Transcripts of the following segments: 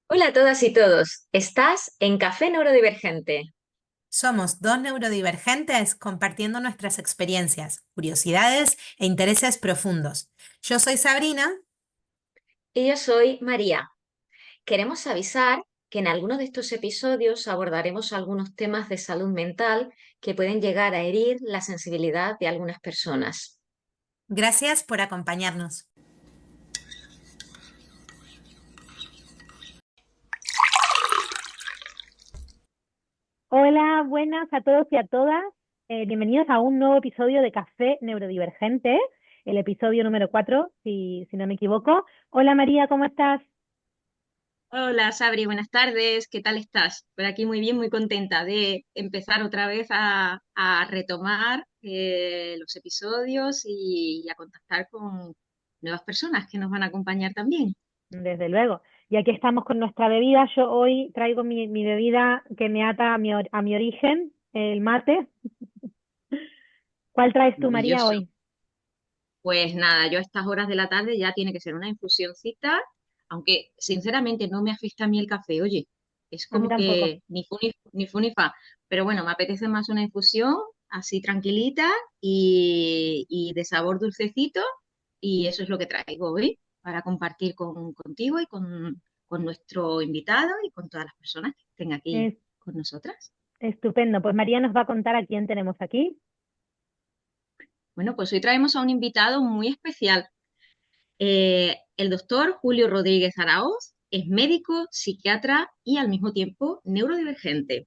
Hola a todas y todos, estás en Café Neurodivergente Somos dos neurodivergentes compartiendo nuestras experiencias, curiosidades e intereses profundos. Yo soy Sabrina. y yo soy María. Queremos avisar que en algunos de estos episodios abordaremos algunos temas de salud mental que pueden llegar a herir la sensibilidad de algunas personas. Gracias por acompañarnos. Hola, buenas a todos y a todas. Bienvenidos a un nuevo episodio de Café Neurodivergente, el episodio número 4, si no me equivoco. Hola María, ¿cómo estás? Hola Sabri, buenas tardes, ¿qué tal estás? Por aquí muy bien, muy contenta de empezar otra vez a retomar los episodios y a contactar con nuevas personas que nos van a acompañar también. Desde luego. Y aquí estamos con nuestra bebida. Yo hoy traigo mi bebida que me ata a mi origen, el mate. ¿Cuál traes tú, María, Maravilloso. hoy? Pues nada, yo a estas horas de la tarde ya tiene que ser una infusioncita, aunque sinceramente no me afecta a mí el café, oye, es A mí como tampoco. que ni fu ni fa, pero bueno, me apetece más una infusión así tranquilita y de sabor dulcecito y eso es lo que traigo hoy para compartir contigo y con nuestro invitado y con todas las personas que estén aquí Es con nosotras. estupendo. Pues María nos va a contar a quién tenemos aquí. Bueno, pues hoy traemos a un invitado muy especial. El doctor Julio Rodríguez Araoz es médico, psiquiatra y al mismo tiempo neurodivergente.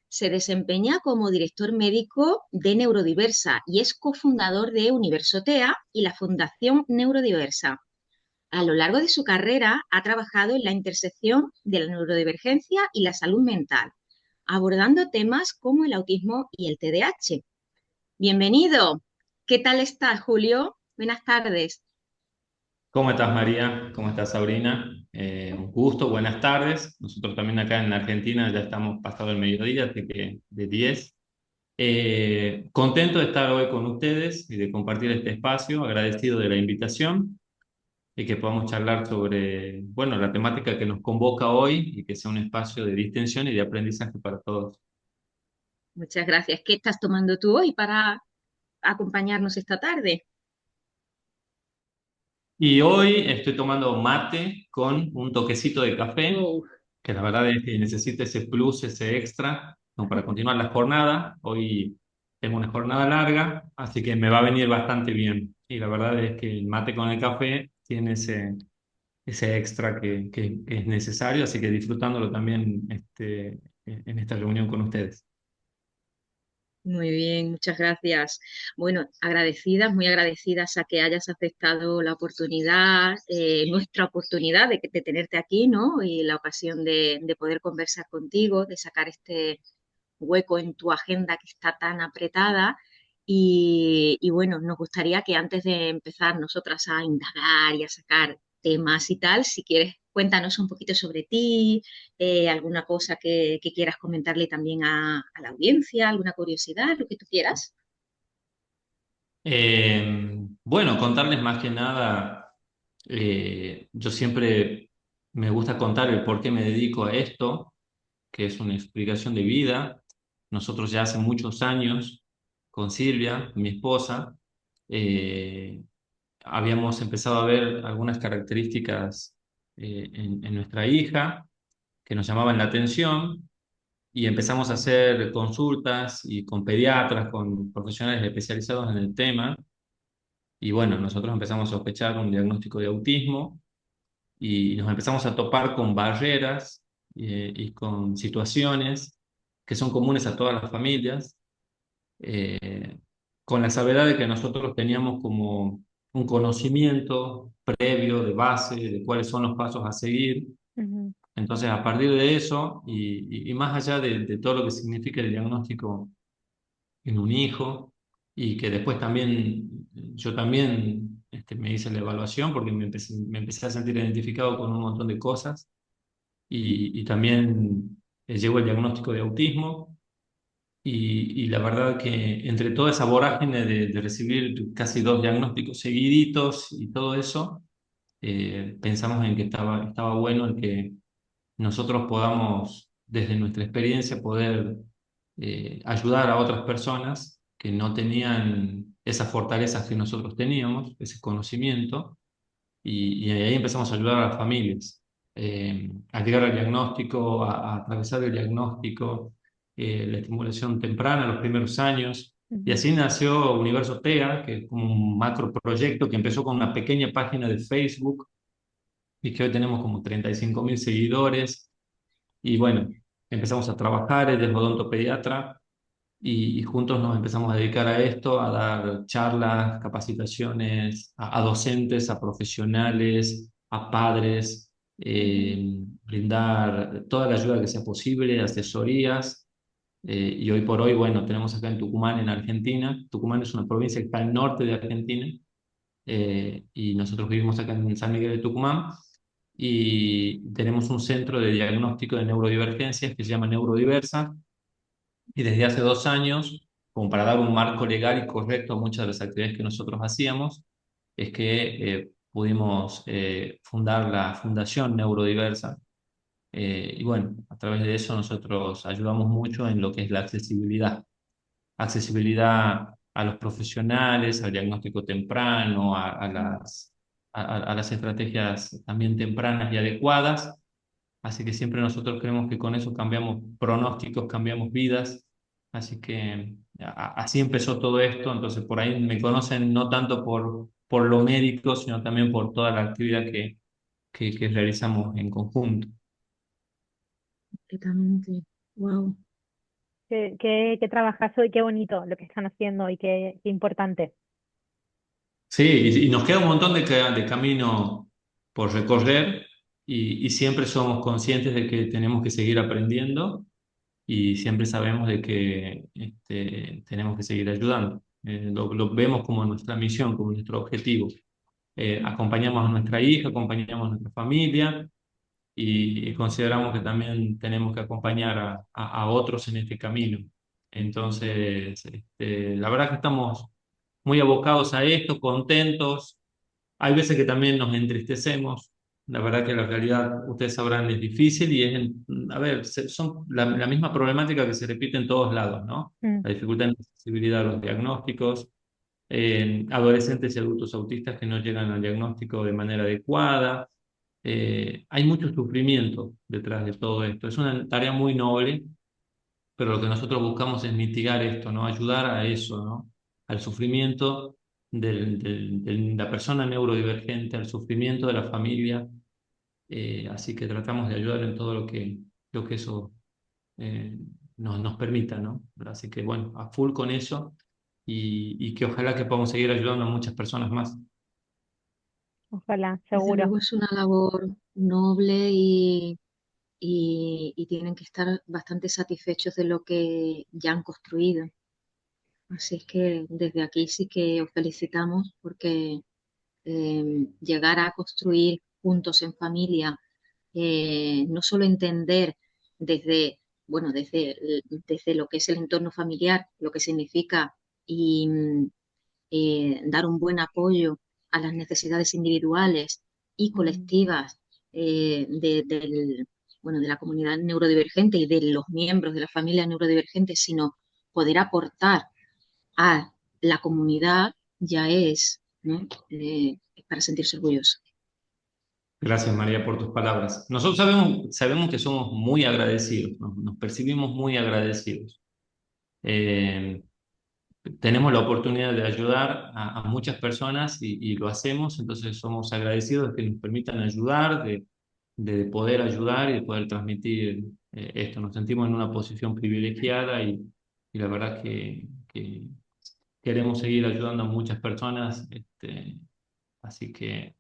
Se desempeña como director médico de Neurodiversa y es cofundador de Universotea y la Fundación Neurodiversa. A lo largo de su carrera ha trabajado en la intersección de la neurodivergencia y la salud mental, abordando temas como el autismo y el TDAH. Bienvenido. ¿Qué tal estás, Julio? Buenas tardes. ¿Cómo estás, María? ¿Cómo estás, Sabrina? Un gusto, buenas tardes. Nosotros también acá en Argentina ya estamos pasado el mediodía, así que de 10. Contento de estar hoy con ustedes y de compartir este espacio, agradecido de la invitación y que podamos charlar sobre, bueno, la temática que nos convoca hoy y que sea un espacio de distensión y de aprendizaje para todos. Muchas gracias. ¿Qué estás tomando tú hoy para acompañarnos esta tarde? Y hoy estoy tomando mate con un toquecito de café, Oh, que la verdad es que necesita ese plus, ese extra, como para continuar la jornada. Hoy tengo una jornada larga, así que me va a venir bastante bien. Y la verdad es que el mate con el café tiene ese extra que es necesario, así que disfrutándolo también en esta reunión con ustedes. muy bien, muchas gracias. Bueno, agradecidas, muy agradecidas a que hayas aceptado la oportunidad, nuestra oportunidad de tenerte aquí, ¿no? Y la ocasión de poder conversar contigo, de sacar este hueco en tu agenda que está tan apretada. Y bueno, nos gustaría que antes de empezar nosotras a indagar y a sacar temas y tal, si quieres, cuéntanos un poquito sobre ti, alguna cosa que quieras comentarle también a la audiencia, alguna curiosidad, lo que tú quieras. Bueno, contarles más que nada, yo siempre me gusta contar el por qué me dedico a esto, que es una explicación de vida. Nosotros ya hace muchos años, con Silvia, mi esposa, eh, habíamos empezado a ver algunas características en nuestra hija que nos llamaban la atención y empezamos a hacer consultas y con pediatras, con profesionales especializados en el tema. Y bueno, nosotros empezamos a sospechar un diagnóstico de autismo y nos empezamos a topar con barreras y con situaciones que son comunes a todas las familias, eh, con la salvedad de que nosotros teníamos como un conocimiento previo de base de cuáles son los pasos a seguir. Ujú. Entonces, a partir de eso y más allá de todo lo que significa el diagnóstico en un hijo, y que después también yo también me hice la evaluación porque me empecé a sentir identificado con un montón de cosas y también llegó el diagnóstico de autismo y la verdad que entre toda esa vorágine de recibir casi dos diagnósticos seguiditos y todo eso, pensamos en que estaba bueno nosotros podamos, desde nuestra experiencia, poder ayudar a otras personas que no tenían esas fortalezas que nosotros teníamos, ese conocimiento, y ahí empezamos a ayudar a las familias a llegar al diagnóstico, a atravesar el diagnóstico, la estimulación temprana, los primeros años. Y Ujú. así nació Universo TEA, que es como un macro proyecto que empezó con una pequeña página de Facebook y que hoy tenemos como 35.000 seguidores. Y bueno, empezamos a trabajar, ella es odontopediatra, y juntos nos empezamos a dedicar a esto, a dar charlas, capacitaciones a docentes, a profesionales, a padres, Ujú. brindar toda la ayuda que sea posible, asesorías. Y hoy por hoy, bueno, tenemos acá en Tucumán, en Argentina. Tucumán es una provincia que está al norte de Argentina, y nosotros vivimos acá en San Miguel de Tucumán. Y tenemos un centro de diagnóstico de neurodivergencias que se llama Neurodiversa, y desde hace 2 años, como para dar un marco legal y correcto a muchas de las actividades que nosotros hacíamos, es que pudimos fundar la Fundación Neurodiversa. Y bueno, a través de eso nosotros ayudamos mucho en lo que es la accesibilidad. Accesibilidad a los profesionales, al diagnóstico temprano, a las estrategias también tempranas y adecuadas. Así que siempre nosotros creemos que con eso cambiamos pronósticos, cambiamos vidas. Así que así empezó todo esto. Entonces por ahí me conocen no tanto por lo médico, sino también por toda la actividad que realizamos en conjunto. Completamente. Wow. Qué trabajazo y qué bonito lo que están haciendo y qué importante. Sí, y nos queda un montón de camino por recorrer, y siempre somos conscientes de que tenemos que seguir aprendiendo, y siempre sabemos de que tenemos que seguir ayudando. Lo vemos como nuestra misión, como nuestro objetivo. Acompañamos a nuestra hija, acompañamos a nuestra familia, y consideramos que también tenemos que acompañar a otros en este camino. Entonces, la verdad que estamos muy abocados a esto, contentos. Hay veces que también nos entristecemos. La verdad que la realidad, ustedes sabrán, es difícil, y a ver, son la misma problemática que se repite en todos lados, ¿no? Mm. La dificultad en la accesibilidad a los diagnósticos, adolescentes y adultos autistas que no llegan al diagnóstico de manera adecuada. Hay mucho sufrimiento detrás de todo esto. Es una tarea muy noble, pero lo que nosotros buscamos es mitigar esto, ¿no? Ayudar a eso, ¿no? Al sufrimiento de la persona neurodivergente, al sufrimiento de la familia. Así que tratamos de ayudar en todo lo que eso eh, nos permita, ¿no? Así que bueno, a full con eso, y que ojalá que podamos seguir ayudando a muchas personas más. Ojalá, Desde seguro. luego es una labor noble y tienen que estar bastante satisfechos de lo que ya han construido. Así es que desde aquí sí que os felicitamos porque llegar a construir juntos en familia, no solo entender desde, bueno, desde lo que es el entorno familiar, lo que significa y dar un buen apoyo a las necesidades individuales y Mm. colectivas bueno, de la comunidad neurodivergente y de los miembros de la familia neurodivergente, sino poder aportar a la comunidad ya es, ¿no? Es para sentirse orgulloso. Gracias, María, por tus palabras. Nosotros sabemos que somos muy agradecidos, nos percibimos muy agradecidos. Eh, Tenemos la oportunidad de ayudar a muchas personas, y lo hacemos. Entonces somos agradecidos de que nos permitan ayudar, de poder ayudar y de poder transmitir esto. Nos sentimos en una posición privilegiada, y la verdad que queremos seguir ayudando a muchas personas. Así que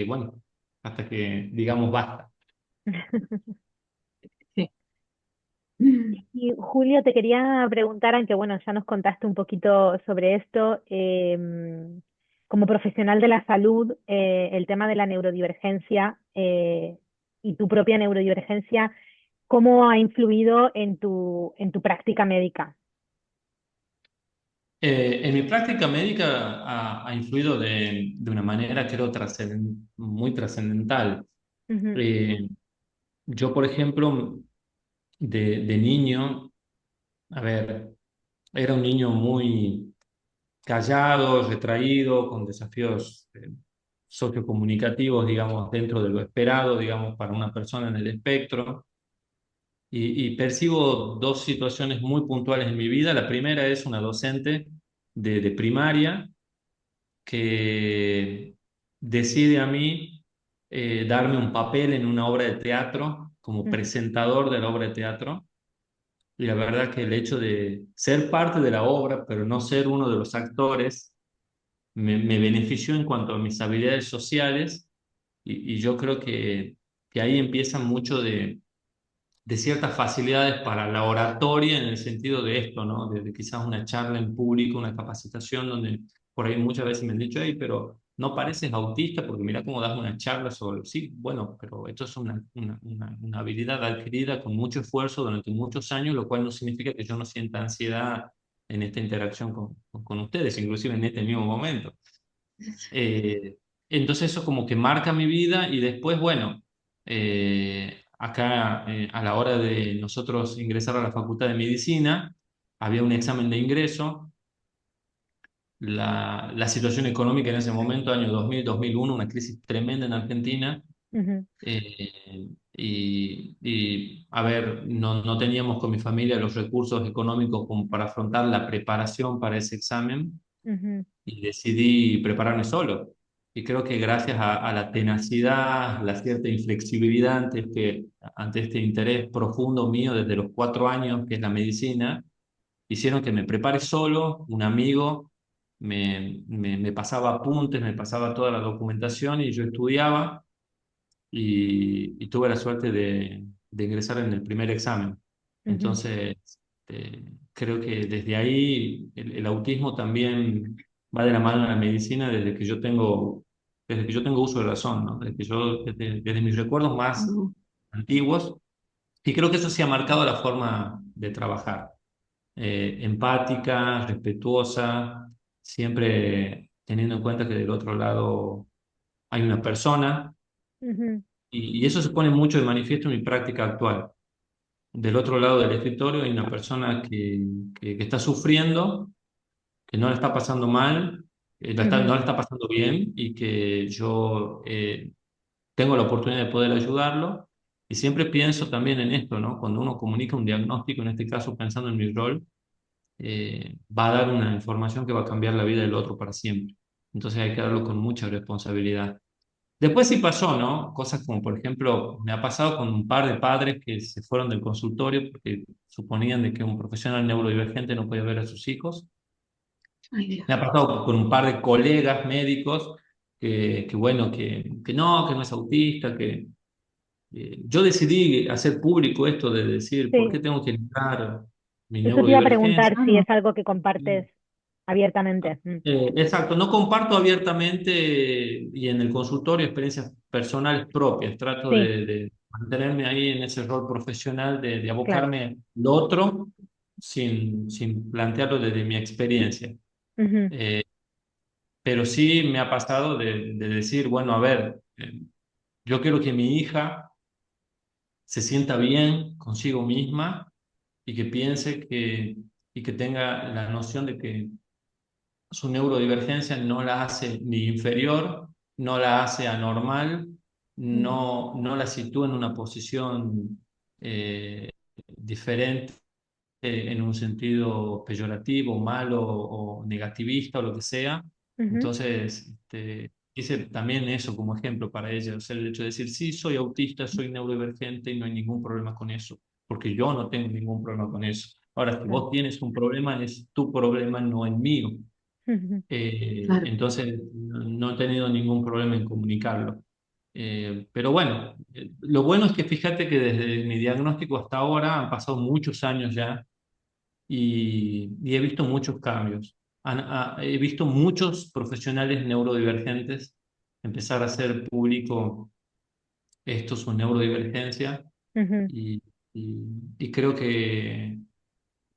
bueno, hasta que digamos basta. Y Julio, te quería preguntar, aunque bueno, ya nos contaste un poquito sobre esto, como profesional de la salud, el tema de la neurodivergencia y tu propia neurodivergencia, ¿cómo ha influido en tu práctica médica? En mi práctica médica ha influido de una manera, creo, muy trascendental. Ujú. Eh, Yo, por ejemplo, de niño, a ver, era un niño muy callado, retraído, con desafíos sociocomunicativos, digamos, dentro de lo esperado, digamos, para una persona en el espectro. Y percibo dos situaciones muy puntuales en mi vida. La primera es una docente de primaria que decide a mí darme un papel en una obra de teatro como Ujú, presentador de la obra de teatro. Y la verdad que el hecho de ser parte de la obra, pero no ser uno de los actores, me benefició en cuanto a mis habilidades sociales y yo creo que ahí empieza mucho de ciertas facilidades para la oratoria en el sentido de esto, ¿no? De quizás una charla en público, una capacitación donde por ahí muchas veces me han dicho, hey, pero no pareces autista porque mira cómo das una charla sobre... Sí, bueno, pero esto es una habilidad adquirida con mucho esfuerzo durante muchos años, lo cual no significa que yo no sienta ansiedad en esta interacción con ustedes, inclusive en este mismo momento. Eh, entonces eso como que marca mi vida y después, bueno, acá a la hora de nosotros ingresar a la Facultad de Medicina, había un examen de ingreso, la situación económica en ese momento, año 2000, 2001, una crisis tremenda en Argentina, ujú, a ver, no teníamos con mi familia los recursos económicos como para afrontar la preparación para ese examen ujú, y decidí prepararme solo. Y creo que gracias a la tenacidad, la cierta inflexibilidad ante este interés profundo mío desde los 4 años, que es la medicina, hicieron que me prepare solo. Un amigo me pasaba apuntes, me pasaba toda la documentación y yo estudiaba y tuve la suerte de ingresar en el primer examen. ujú. Entonces, creo que desde ahí el autismo también va de la mano de la medicina desde que yo tengo uso de razón, ¿no? Desde mis recuerdos más antiguos. Y creo que eso sí ha marcado la forma de trabajar. Empática, respetuosa, siempre teniendo en cuenta que del otro lado hay una persona Ujú, y eso se pone mucho de manifiesto en mi práctica actual. Del otro lado del escritorio hay una persona que está sufriendo, que no la está pasando mal, no ujú, la está pasando bien y que yo tengo la oportunidad de poder ayudarlo. Y siempre pienso también en esto, ¿no? Cuando uno comunica un diagnóstico, en este caso pensando en mi rol, va a dar una información que va a cambiar la vida del otro para siempre. Entonces hay que darlo con mucha responsabilidad. Después sí pasó, ¿no? Cosas como, por ejemplo, me ha pasado con un par de padres que se fueron del consultorio porque suponían de que un profesional neurodivergente no podía ver a sus hijos. Ay, Dios. Me ha pasado con un par de colegas médicos que bueno, que no es autista, que yo decidí hacer público esto de decir, ¿por qué sí, tengo que negar mi eso te iba a neurodivergencia? preguntar si es algo que compartes abiertamente. Exacto, no comparto abiertamente y en el consultorio experiencias personales propias, trato Sí, de mantenerme ahí en ese rol profesional, de claro. abocarme lo otro sin plantearlo desde mi experiencia. Ujú, Eh, pero sí me ha pasado de decir, bueno, a ver, yo quiero que mi hija se sienta bien consigo misma y que piense y que tenga la noción de que su neurodivergencia no la hace ni inferior, no la hace anormal, mm, no la sitúa en una posición diferente en un sentido peyorativo, malo o negativista o lo que sea. ujú, Entonces, hice también eso como ejemplo para ella, o sea, el hecho de decir, sí, soy autista, soy neurodivergente y no hay ningún problema con eso, porque yo no tengo ningún problema con eso. Ahora, si claro. vos tienes un problema, es tu problema, no el mío. Ujú, Claro. Entonces, no he tenido ningún problema en comunicarlo. Pero bueno, lo bueno es que fíjate que desde mi diagnóstico hasta ahora han pasado muchos años ya y he visto muchos cambios. He visto muchos profesionales neurodivergentes empezar a hacer público esto, su neurodivergencia, ujú, y, y- y creo que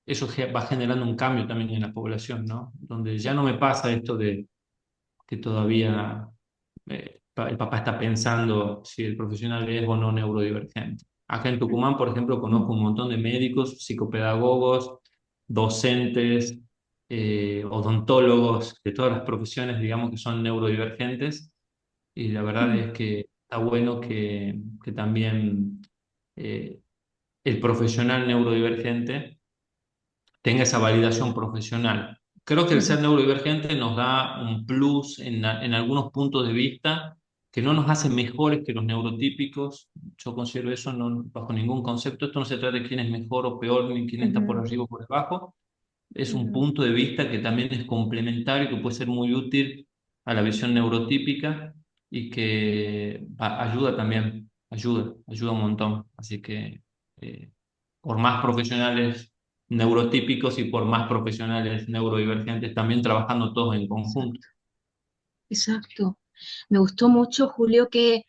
eso va generando un cambio también en la población, ¿no? Donde ya no me pasa esto de que todavía el papá está pensando si el profesional es o no neurodivergente. Acá en Tucumán, por ejemplo, conozco un montón de médicos, psicopedagogos, docentes, odontólogos, de todas las profesiones, digamos, que son neurodivergentes. Y la verdad Mm, es que está bueno que también eh, el profesional neurodivergente tenga esa validación profesional. Creo que el ujú, ser neurodivergente nos da un plus en algunos puntos de vista que no nos hace mejores que los neurotípicos. Yo considero eso bajo ningún concepto. Esto no se trata de quién es mejor o peor, ni quién está por ujú, arriba o por debajo. Es un ujú. punto de vista que también es complementario, que puede ser muy útil a la visión neurotípica y que ayuda también, ayuda un montón. Así que eh, por más profesionales neurotípicos y por más profesionales neurodivergentes, también trabajando todos en conjunto. Exacto, exacto. Me gustó mucho, Julio, que,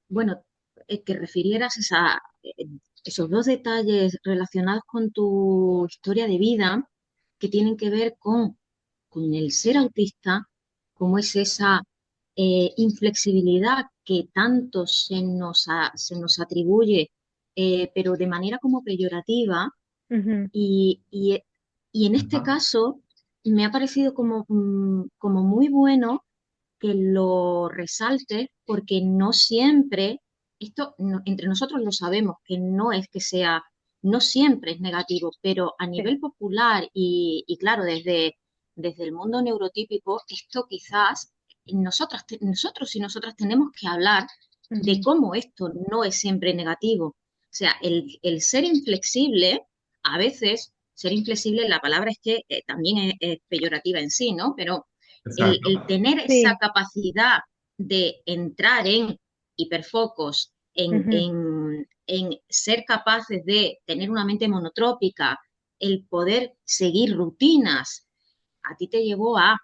bueno, que refirieras esos dos detalles relacionados con tu historia de vida que tienen que ver con el ser autista, cómo es esa inflexibilidad que tanto se nos atribuye, pero de manera como peyorativa. Ujú, Y, y- y en este Ajá. caso me ha parecido como, como muy bueno que lo resalte porque no siempre, entre nosotros lo sabemos, que no es que sea, no siempre es negativo, pero a sí, nivel popular y claro, desde el mundo neurotípico, esto quizás nosotros y nosotras tenemos que hablar de ujú, cómo esto no es siempre negativo. O sea, el ser inflexible, a veces, ser inflexible, la palabra es que también es peyorativa en sí, ¿no? Pero el Exacto. tener esa sí, capacidad de entrar en hiperfocos, ujú, en ser capaces de tener una mente monotrópica, el poder seguir rutinas, a ti te llevó a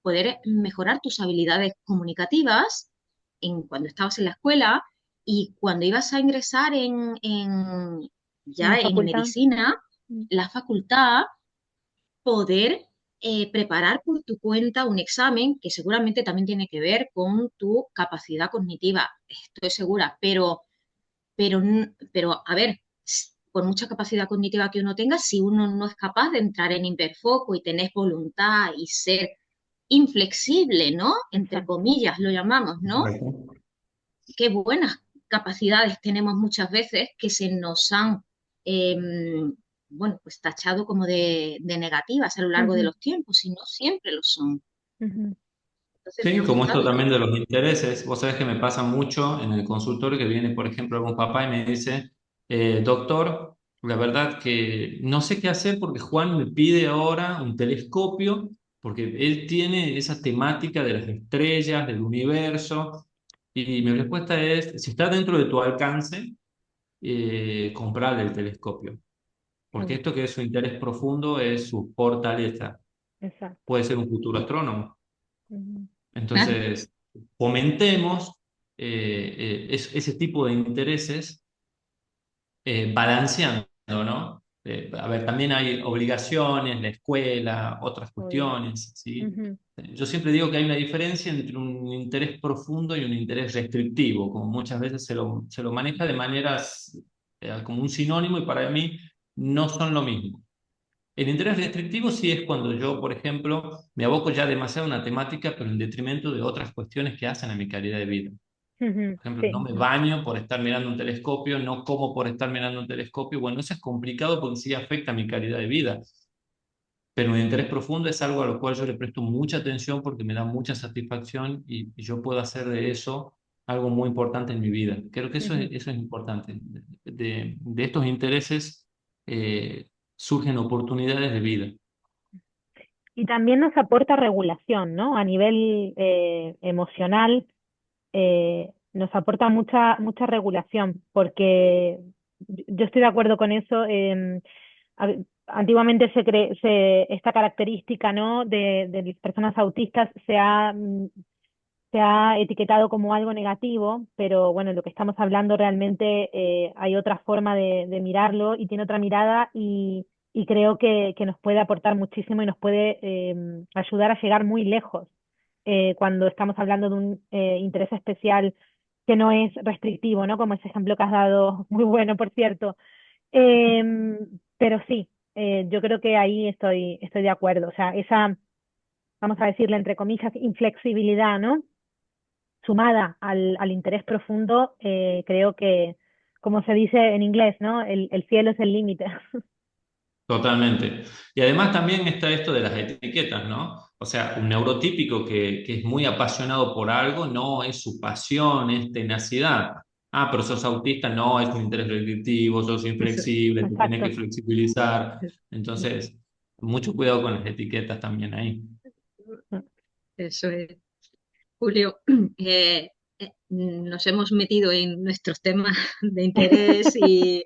poder mejorar tus habilidades comunicativas cuando estabas en la escuela y cuando ibas a ingresar en la ya en facultad. medicina, Mm, la facultad, poder preparar por tu cuenta un examen que seguramente también tiene que ver con tu capacidad cognitiva, estoy segura, pero a ver, por mucha capacidad cognitiva que uno tenga, si uno no es capaz de entrar en hiperfoco y tener voluntad y ser inflexible, ¿no? Entre exacto. comillas lo llamamos, ¿no? Correcto. Qué buenas capacidades tenemos muchas veces que se nos han, eh, bueno, pues tachado como de negativas a lo largo de Ujú, los tiempos y no siempre lo son. ujú, Entonces me Sí, ha como esto gustado también que... de los intereses, vos sabés que me pasa mucho en el consultorio que viene, por ejemplo, algún papá y me dice, doctor, la verdad que no sé qué hacer porque Juan me pide ahora un telescopio, porque él tiene esa temática de las estrellas, del universo, y mi respuesta es, si está dentro de tu alcance, comprarle el telescopio, porque claro, esto que es su interés profundo es su fortaleza, exacto. puede ser un futuro astrónomo. Ujú, Claro, Entonces, fomentemos ese tipo de intereses balanceando, ¿no? A ver, también hay obligaciones, la escuela, otras obvio. cuestiones, ¿sí? Ujú, Yo siempre digo que hay una diferencia entre un interés profundo y un interés restrictivo, como muchas veces se lo maneja de maneras como un sinónimo y para mí no son lo mismo. El interés restrictivo sí es cuando yo, por ejemplo, me aboco ya demasiado a una temática, pero en detrimento de otras cuestiones que hacen a mi calidad de vida. ujú, Por ejemplo, no sí, me baño por estar mirando un telescopio, no como por estar mirando un telescopio. Bueno, eso es complicado porque sí afecta a mi calidad de vida. Pero un interés profundo es algo a lo cual yo le presto mucha atención porque me da mucha satisfacción y yo puedo hacer de eso algo muy importante en mi vida. Creo que ujú. eso es importante. De estos intereses surgen oportunidades de vida. Y también nos aporta regulación, ¿no? A nivel emocional, nos aporta mucha regulación, porque yo estoy de acuerdo con eso. Antiguamente esta característica, ¿no? de las personas autistas se ha etiquetado como algo negativo, pero bueno, lo que estamos hablando realmente hay otra forma de mirarlo y tiene otra mirada y creo que nos puede aportar muchísimo y nos puede ayudar a llegar muy lejos cuando estamos hablando de un interés especial que no es restrictivo, ¿no? Como ese ejemplo que has dado, muy bueno, por cierto. Pero sí, yo creo que ahí estoy de acuerdo. O sea, esa, vamos a decirle entre comillas, inflexibilidad, ¿no? Sumada al interés profundo, creo que, como se dice en inglés, ¿no? El cielo es el límite. Totalmente. Y además también está esto de las etiquetas, ¿no? O sea, un neurotípico que es muy apasionado por algo no es su pasión, es tenacidad. Ah, pero sos autista, no, es un interés restrictivo, sos Eso, inflexible, te tienes que Exacto. flexibilizar. Entonces, mucho cuidado con las etiquetas también ahí. eso es. Julio, nos hemos metido en nuestros temas de interés y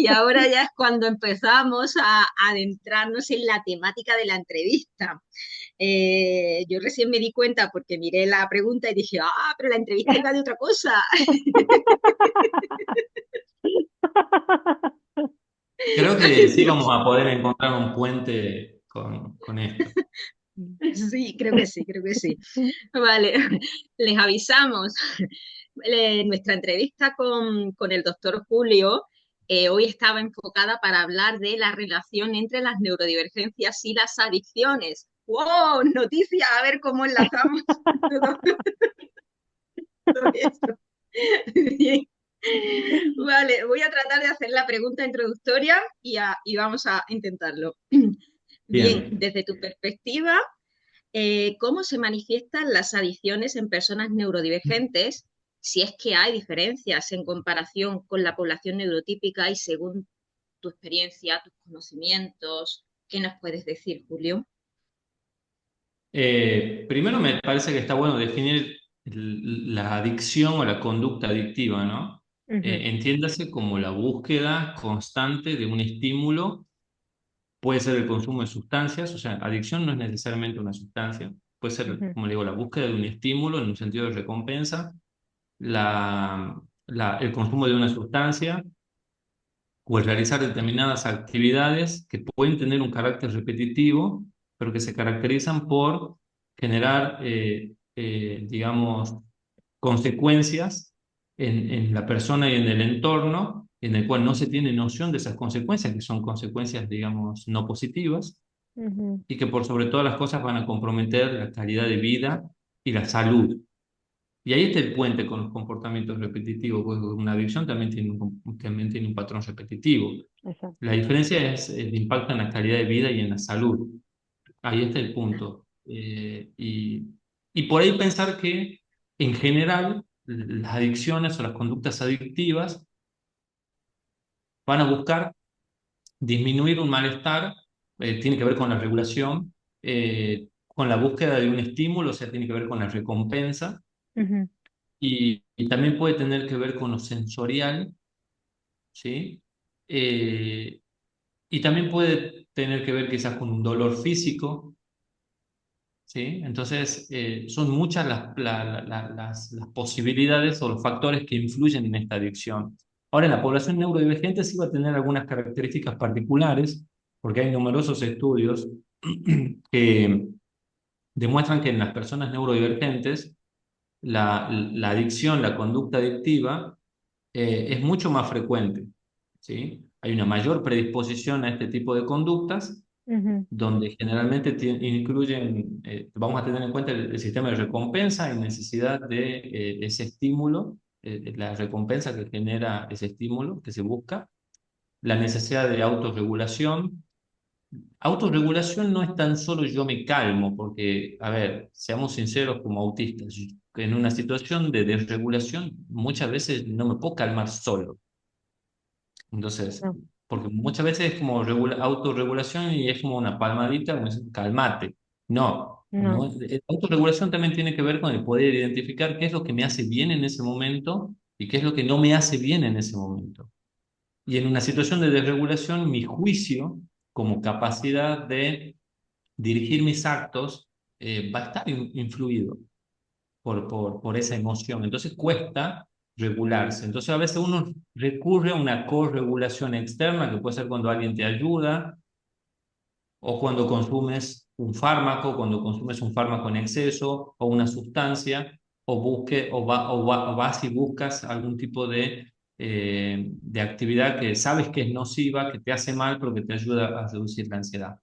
ahora ya es cuando empezamos a adentrarnos en la temática de la entrevista. Yo recién me di cuenta porque miré la pregunta y dije, pero la entrevista iba de otra cosa. Creo que sí vamos a poder encontrar un puente con esto. Sí, creo que sí, creo que sí. Vale, les avisamos. Nuestra entrevista con el doctor Julio hoy estaba enfocada para hablar de la relación entre las neurodivergencias y las adicciones. ¡Wow! Noticia, a ver cómo enlazamos todo, todo esto. Bien. Vale, voy a tratar de hacer la pregunta introductoria y vamos a intentarlo. Bien, Bien. desde tu perspectiva, ¿cómo se manifiestan las adicciones en personas neurodivergentes? Si es que hay diferencias en comparación con la población neurotípica y según tu experiencia, tus conocimientos, ¿qué nos puedes decir, Julio? Primero me parece que está bueno definir la adicción o la conducta adictiva, ¿no? Ujú, Entiéndase como la búsqueda constante de un estímulo, puede ser el consumo de sustancias, o sea, adicción no es necesariamente una sustancia, puede ser, ujú, como le digo, la búsqueda de un estímulo en un sentido de recompensa, el consumo de una sustancia o el realizar determinadas actividades que pueden tener un carácter repetitivo, pero que se caracterizan por generar, digamos, consecuencias en la persona y en el entorno, en el cual no se tiene noción de esas consecuencias, que son consecuencias, digamos, no positivas, ujú. y que por sobre todas las cosas van a comprometer la calidad de vida y la salud. Y ahí está el puente con los comportamientos repetitivos, porque una adicción también tiene un patrón repetitivo. La Exacto. diferencia es el impacto en la calidad de vida y en la salud. Ahí está el punto. Y por ahí pensar que, en general, las adicciones o las conductas adictivas van a buscar disminuir un malestar, tiene que ver con la regulación, con la búsqueda de un estímulo, o sea, tiene que ver con la recompensa, Ujú, y también puede tener que ver con lo sensorial, ¿sí? Eh, y también puede tener que ver quizás con un dolor físico, ¿sí? Entonces, son muchas las posibilidades o los factores que influyen en esta adicción. Ahora, en la población neurodivergente sí va a tener algunas características particulares, porque hay numerosos estudios que demuestran que en las personas neurodivergentes la adicción, la conducta adictiva, es mucho más frecuente, ¿sí? Hay una mayor predisposición a este tipo de conductas ujú, donde generalmente incluyen, vamos a tener en cuenta el sistema de recompensa y necesidad de ese estímulo, la recompensa que genera ese estímulo que se busca, la necesidad de autorregulación. Autorregulación no es tan solo yo me calmo, porque, a ver, seamos sinceros como autistas, en una situación de desregulación muchas veces no me puedo calmar solo. Entonces, no, porque muchas veces es como autorregulación y es como una palmadita, como decir, calmate. No, no. no, autorregulación también tiene que ver con el poder identificar qué es lo que me hace bien en ese momento y qué es lo que no me hace bien en ese momento. Y en una situación de desregulación, mi juicio como capacidad de dirigir mis actos va a estar influido por esa emoción. Entonces cuesta regularse. Entonces a veces uno recurre a una corregulación externa, que puede ser cuando alguien te ayuda o cuando consumes un fármaco en exceso o una sustancia. o vas y buscas algún tipo de actividad que sabes que es nociva, que te hace mal, pero que te ayuda a reducir la ansiedad.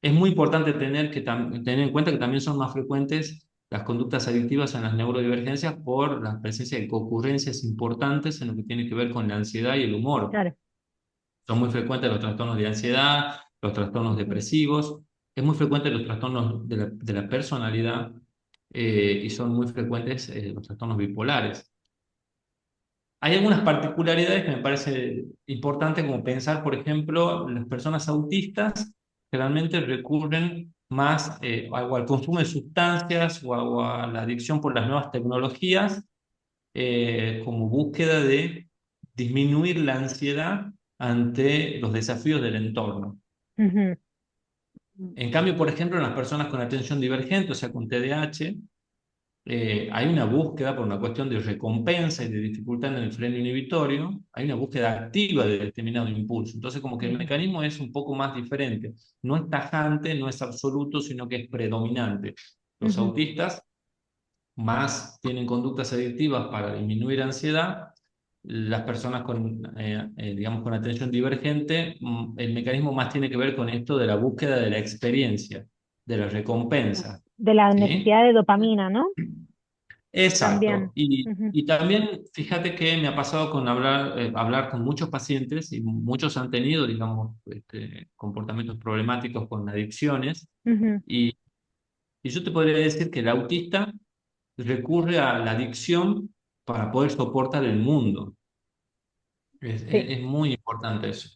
Es muy importante tener en cuenta que también son más frecuentes las conductas adictivas en las neurodivergencias por la presencia de concurrencias importantes en lo que tiene que ver con la ansiedad y el humor. Claro. Son muy frecuentes los trastornos de ansiedad, los trastornos Ujú. depresivos, es muy frecuente los trastornos de la personalidad, y son muy frecuentes los trastornos bipolares. Hay algunas particularidades que me parece importante, como pensar, por ejemplo, las personas autistas generalmente recurren más o al consumo de sustancias o a la adicción por las nuevas tecnologías, como búsqueda de disminuir la ansiedad ante los desafíos del entorno. Ujú. En cambio, por ejemplo, en las personas con atención divergente, o sea, con TDAH, hay una búsqueda por una cuestión de recompensa y de dificultad en el freno inhibitorio, hay una búsqueda activa de determinado impulso. Entonces, como que el Ujú. mecanismo es un poco más diferente. No es tajante, no es absoluto, sino que es predominante. Los Ujú. autistas más tienen conductas adictivas para disminuir ansiedad. Las personas digamos, con atención divergente, el mecanismo más tiene que ver con esto de la búsqueda de la experiencia, de la recompensa. De la ¿Sí? necesidad de dopamina, ¿no? Exacto. También. Ujú. Y también fíjate que me ha pasado con hablar con muchos pacientes y muchos han tenido, digamos, comportamientos problemáticos con adicciones. Ujú. Y, y yo te podría decir que el autista recurre a la adicción para poder soportar el mundo. Sí. Es muy importante eso.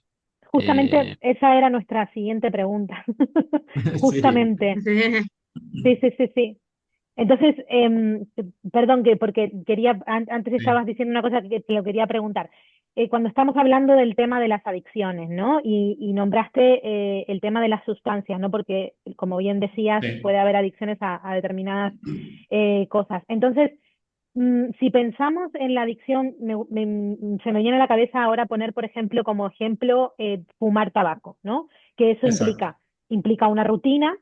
Justamente Eh, esa era nuestra siguiente pregunta. sí, Justamente. Sí, sí, sí, sí. Entonces, perdón, que porque antes sí, estabas diciendo una cosa que te lo quería preguntar. Cuando estamos hablando del tema de las adicciones, ¿no? Y nombraste el tema de las sustancias, ¿no? Porque, como bien decías, sí. puede haber adicciones a determinadas cosas. Entonces, si pensamos en la adicción, se me viene a la cabeza ahora poner, por ejemplo, como ejemplo, fumar tabaco, ¿no? Que eso Exacto. implica una rutina,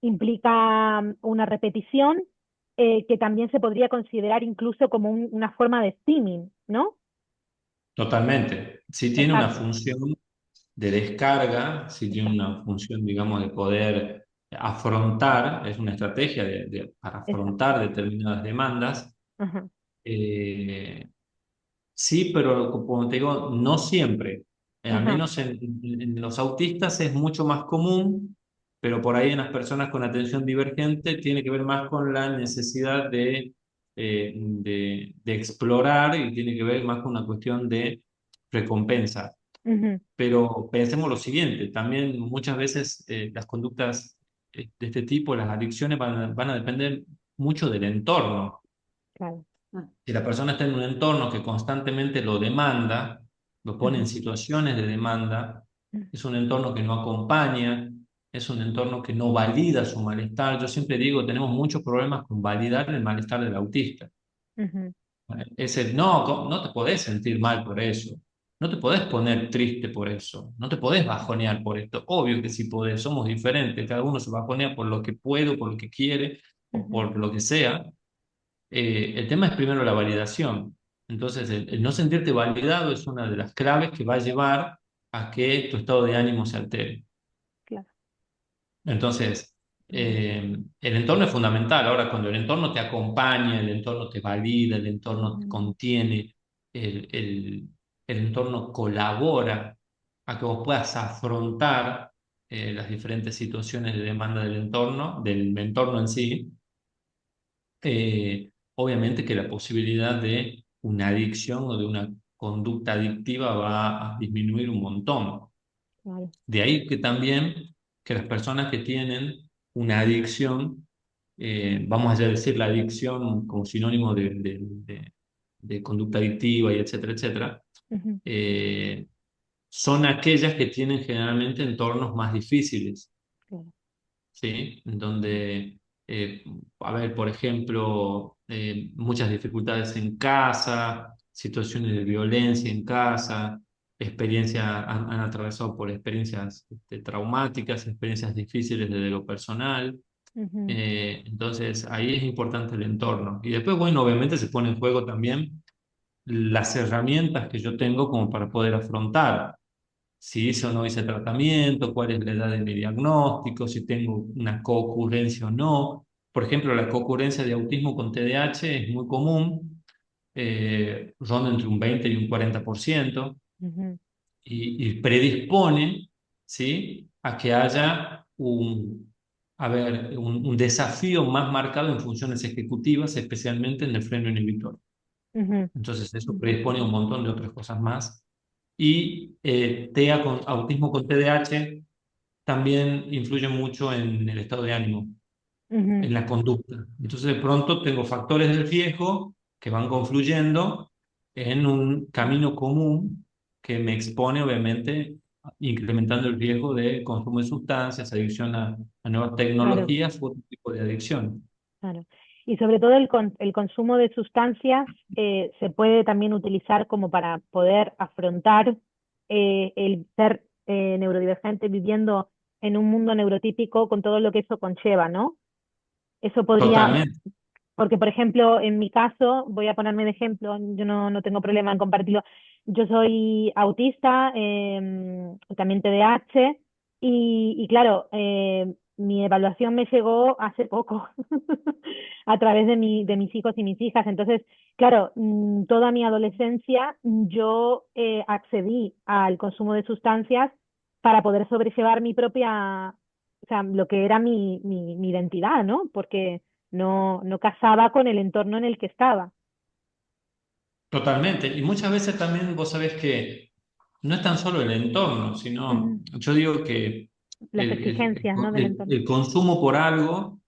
implica una repetición, que también se podría considerar incluso como una forma de steaming, ¿no? Totalmente. Si tiene una Exacto. función de descarga, si tiene Exacto. una función, digamos, de poder afrontar, es una estrategia para Exacto. afrontar determinadas demandas. Ajá. eh, sí, pero como te digo, no siempre. Al Ajá. menos en los autistas es mucho más común, pero por ahí en las personas con atención divergente tiene que ver más con la necesidad de explorar y tiene que ver más con una cuestión de recompensa. Ujú. Pero pensemos lo siguiente, también muchas veces las conductas de este tipo, las adicciones van a depender mucho del entorno. Claro. Si la persona está en un entorno que constantemente lo demanda, lo pone en Ujú. situaciones de demanda, es un entorno que no acompaña, es un entorno que no valida su malestar. Yo siempre digo, tenemos muchos problemas con validar el malestar del autista. Ujú. Es el, no, no te podés sentir mal por eso, no te podés poner triste por eso, no te podés bajonear por esto. Obvio que sí podés, somos diferentes, cada uno se bajonea por lo que puede, por lo que quiere o Ujú. por lo que sea. El tema es primero la validación. Entonces, el no sentirte validado es una de las claves que va a llevar a que tu estado de ánimo se altere. Claro. Entonces, Ujú. el entorno es fundamental. Ahora, cuando el entorno te acompaña, el entorno te valida, el entorno te Ujú. contiene, el, el- el entorno colabora a que vos puedas afrontar las diferentes situaciones de demanda del entorno en sí, obviamente que la posibilidad de una adicción o de una conducta adictiva va a disminuir un montón. Claro. De ahí que también que las personas que tienen una adicción, vamos a decir la adicción como sinónimo de conducta adictiva y etcétera, etcétera, Ujú. eh, son aquellas que tienen generalmente entornos más difíciles. Claro. ¿Sí? En donde, eh, a ver, por ejemplo, muchas dificultades en casa, situaciones de violencia en casa, han atravesado por experiencias traumáticas, experiencias difíciles desde lo personal. Ujú, Entonces ahí es importante el entorno. Y después, bueno, obviamente se pone en juego también las herramientas que yo tengo como para poder afrontar si hice o no hice tratamiento, cuál es la edad de mi diagnóstico, si tengo una coocurrencia o no. Por ejemplo, la coocurrencia de autismo con TDAH es muy común, ronda entre un 20 y un 40%, ujú, y predispone, ¿sí?, a que haya un desafío más marcado en funciones ejecutivas, especialmente en el freno inhibitorio. ujú, Entonces, eso predispone a un montón de otras cosas más. Y TEA con autismo con TDAH también influye mucho en el estado de ánimo, ujú. en la conducta. Entonces, de pronto tengo factores del riesgo que van confluyendo en un camino común que me expone, obviamente, incrementando el riesgo de consumo de sustancias, adicción a nuevas Claro, tecnologías u otro tipo de adicción. claro. Y sobre todo el consumo de sustancias se puede también utilizar como para poder afrontar el ser neurodivergente viviendo en un mundo neurotípico con todo lo que eso conlleva, ¿no? Eso podría, Totalmente. porque por ejemplo, en mi caso, voy a ponerme de ejemplo, yo no tengo problema en compartirlo. Yo soy autista, también TDAH, y claro, mi evaluación me llegó hace poco a través de mis hijos y mis hijas. Entonces, claro, toda mi adolescencia yo accedí al consumo de sustancias para poder sobrellevar mi propia, o sea, lo que era mi identidad, ¿no? Porque no casaba con el entorno en el que estaba. Totalmente. Y muchas veces también vos sabés que no es tan solo el entorno, sino Ujú. yo digo que Las exigencias, ¿no? Del entorno. el consumo por algo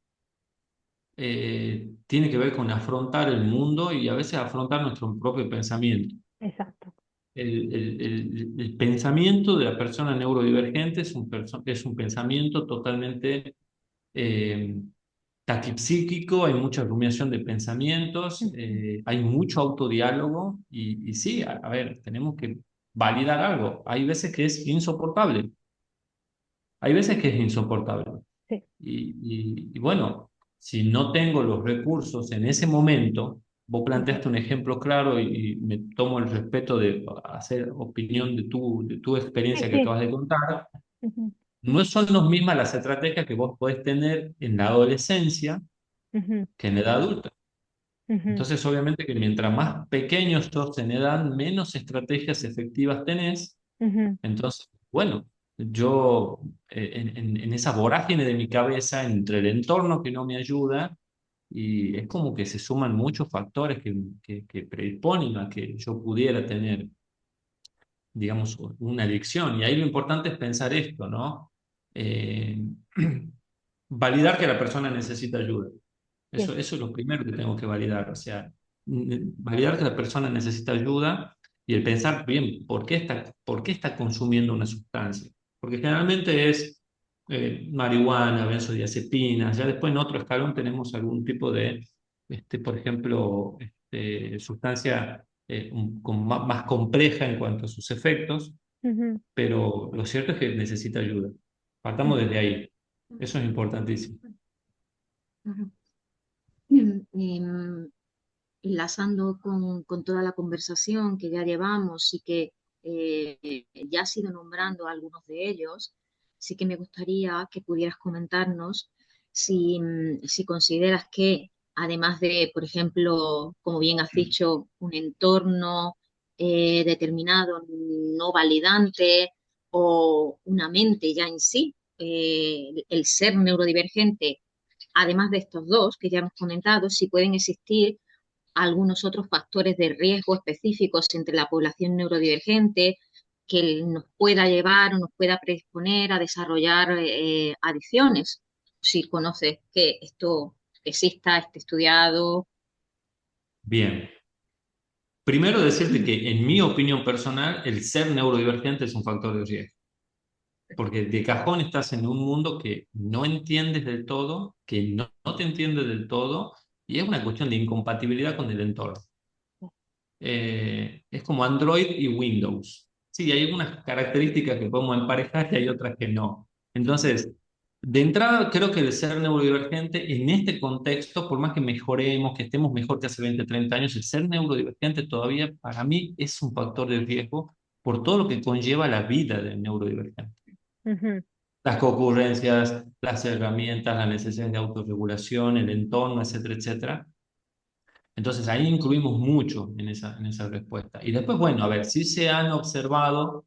tiene que ver con afrontar el mundo y a veces afrontar nuestro propio pensamiento. Exacto. El pensamiento de la persona neurodivergente es un pensamiento totalmente eh, taquipsíquico, hay mucha rumiación de pensamientos, Ujú. hay mucho autodiálogo y sí, a ver, tenemos que validar algo. Hay veces que es insoportable, hay veces que es insoportable. Sí. Y bueno, si no tengo los recursos en ese momento, vos Ujú. planteaste un ejemplo claro y me tomo el respeto de hacer opinión de tu Sí, experiencia que sí. acabas de contar. Ujú. No son las mismas las estrategias que vos podés tener en la adolescencia Ujú. que en la edad adulta. Ujú. Entonces, obviamente que mientras más pequeños sos en edad, menos estrategias efectivas tenés. Ujú. Entonces, bueno, yo en esa vorágine de mi cabeza, entre el entorno que no me ayuda, y es como que se suman muchos factores que predisponen a que yo pudiera tener, digamos, una adicción. Y ahí lo importante es pensar esto, ¿no? Eh, validar que la persona necesita ayuda. Sí. Eso es lo primero que tengo que validar. O sea, validar que la persona necesita ayuda y el pensar, bien, por qué está consumiendo una sustancia? Porque generalmente es marihuana, benzodiazepinas. Ya después en otro escalón tenemos algún tipo de, por ejemplo, sustancia más compleja en cuanto a sus efectos, Ujú. pero lo cierto es que necesita ayuda. Partamos Ujú. desde ahí. Eso es importantísimo. Ujú. Em, Enlazando con toda la conversación que ya llevamos y que ya has ido nombrando algunos de ellos, sí que me gustaría que pudieras comentarnos si consideras que, además de, por ejemplo, como bien has dicho, un entorno determinado no validante o una mente ya en sí, el ser neurodivergente, además de estos dos que ya hemos comentado, si pueden existir algunos otros factores de riesgo específicos entre la población neurodivergente que nos pueda llevar o nos pueda predisponer a desarrollar adicciones. Si conoces que esto exista, esté estudiado. Bien. Primero decirte que en mi opinión personal, el ser neurodivergente es un factor de riesgo, porque de cajón estás en un mundo que no entiendes del todo, que no te entiende del todo, y es una cuestión de incompatibilidad con el entorno. Es como Android y Windows. Sí, hay algunas características que podemos emparejar y hay otras que no. Entonces, De entrada, creo que el ser neurodivergente en este contexto, por más que mejoremos, que estemos mejor que hace 20, 30 años, el ser neurodivergente todavía para mí es un factor de riesgo por todo lo que conlleva la vida del neurodivergente. Ujú, Las concurrencias, las herramientas, la necesidad de autorregulación, el entorno, etcétera, etcétera. Entonces ahí incluimos mucho en esa respuesta. Y después, bueno, a ver, sí se han observado,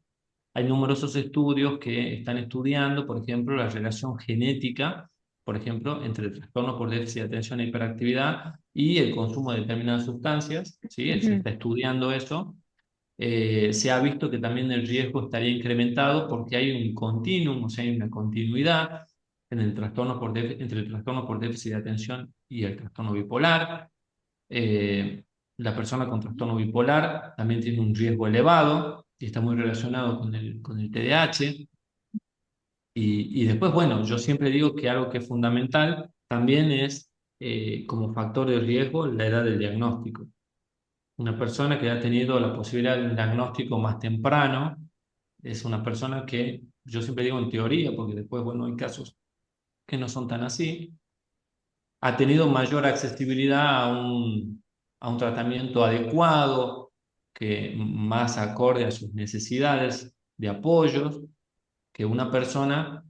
hay numerosos estudios que están estudiando, por ejemplo, la relación genética, por ejemplo, entre el trastorno por déficit de atención e hiperactividad y el consumo de determinadas sustancias, ¿sí? Se ujú, está estudiando eso. Se ha visto que también el riesgo estaría incrementado porque hay un continuum, o sea, hay una continuidad en el trastorno entre el trastorno por déficit de atención y el trastorno bipolar. Eh, la persona con trastorno bipolar también tiene un riesgo elevado y está muy relacionado con el TDAH. Y después, bueno, yo siempre digo que algo que es fundamental también es, como factor de riesgo, la edad del diagnóstico. Una persona que ha tenido la posibilidad de un diagnóstico más temprano es una persona que, yo siempre digo en teoría, porque después, bueno, hay casos que no son tan así, ha tenido mayor accesibilidad a un tratamiento adecuado, que más acorde a sus necesidades de apoyos, que una persona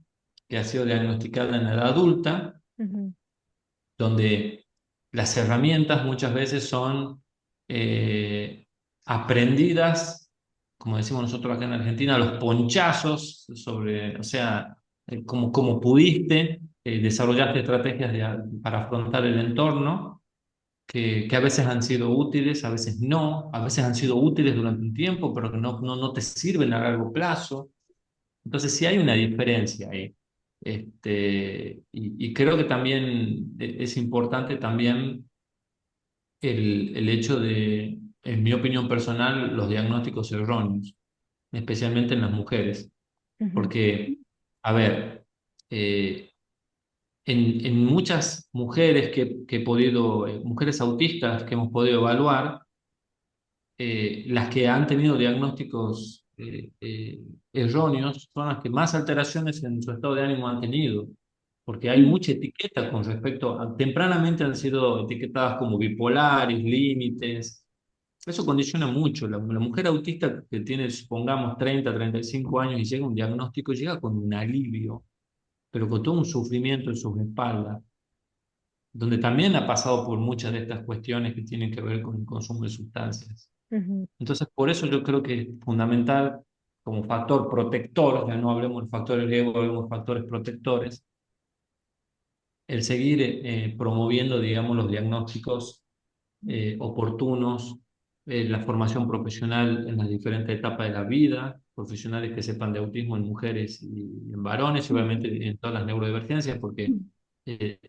que ha sido diagnosticada en la edad adulta, ujú. donde las herramientas muchas veces son eh, aprendidas, como decimos nosotros acá en Argentina, los ponchazos sobre, o sea, como pudiste, desarrollaste estrategias para afrontar el entorno, que a veces han sido útiles, a veces no, a veces han sido útiles durante un tiempo, pero que no te sirven a largo plazo. Entonces sí hay una diferencia ahí. Y creo que también es importante también el hecho de, en mi opinión personal, los diagnósticos erróneos, especialmente en las mujeres. Ujú, Porque, a ver, eh, en muchas mujeres que he podido, mujeres autistas que hemos podido evaluar, las que han tenido diagnósticos erróneos son las que más alteraciones en su estado de ánimo han tenido, porque hay mucha etiqueta con respecto tempranamente han sido etiquetadas como bipolares, límites. Eso condiciona mucho. La mujer autista que tiene, supongamos, 30, 35 años y llega a un diagnóstico, llega con un alivio, pero con todo un sufrimiento en sus espaldas, donde también ha pasado por muchas de estas cuestiones que tienen que ver con el consumo de sustancias. ujú, Entonces, por eso yo creo que es fundamental como factor protector, ya no hablemos de factores de riesgo, hablemos de factores protectores, el seguir promoviendo, digamos, los diagnósticos oportunos, la formación profesional en las diferentes etapas de la vida, profesionales que sepan de autismo en mujeres y en varones, y obviamente en todas las neurodivergencias, porque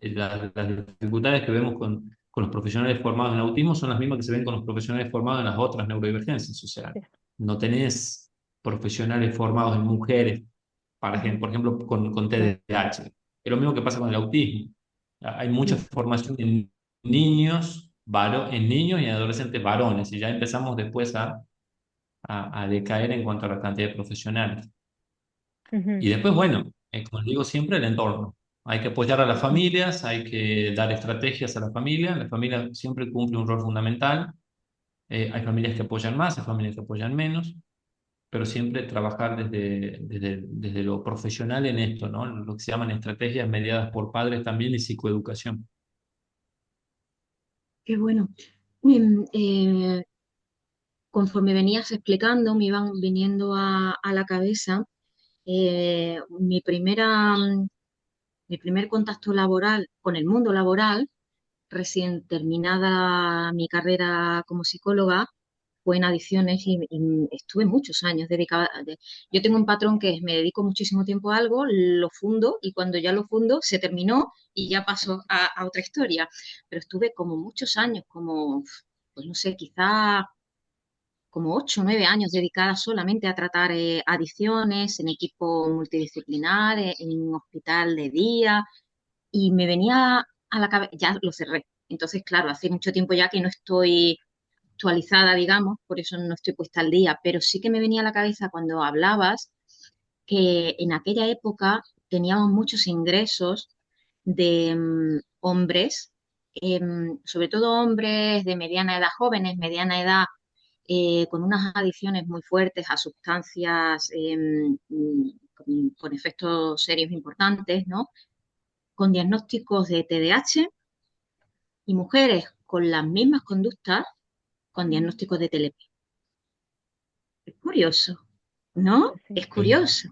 las dificultades que vemos con los profesionales formados en autismo son las mismas que se ven con los profesionales formados en las otras neurodivergencias. O sea, sí, no tenés profesionales formados en mujeres, ujú, por ejemplo, con claro, TDAH. Es lo mismo que pasa con el autismo. Hay mucha ujú, formación en niños, en niños y adolescentes varones, y ya empezamos después a decaer en cuanto a la cantidad de profesionales. ujú, Y después, bueno, como digo siempre, el entorno. Hay que apoyar a las familias, hay que dar estrategias a la familia. La familia siempre cumple un rol fundamental. Hay familias que apoyan más, hay familias que apoyan menos, pero siempre trabajar desde lo profesional en esto, ¿no? Lo que se llaman estrategias mediadas por padres también y psicoeducación. Qué bueno. Eh, conforme venías explicando, me iban viniendo a la cabeza mi mi primer contacto laboral con el mundo laboral, recién terminada mi carrera como psicóloga, fue en adicciones y estuve muchos años dedicada. Yo tengo un patrón que es, me dedico muchísimo tiempo a algo, lo fundo y cuando ya lo fundo se terminó y ya pasó a otra historia. Pero estuve como muchos años, como, pues no sé, quizá como 8 o 9 años dedicada solamente a tratar adicciones en equipo multidisciplinar, en un hospital de día, y me venía a la cabeza, ya lo cerré. Entonces, claro, hace mucho tiempo ya que no estoy actualizada, digamos, por eso no estoy puesta al día, pero sí que me venía a la cabeza cuando hablabas que en aquella época teníamos muchos ingresos de hombres, sobre todo hombres de mediana edad, jóvenes, mediana edad, con unas adicciones muy fuertes a sustancias con efectos serios importantes, ¿no? Con diagnósticos de TDAH y mujeres con las mismas conductas con diagnósticos de TLP. Es curioso, ¿no? Sí. Es curioso,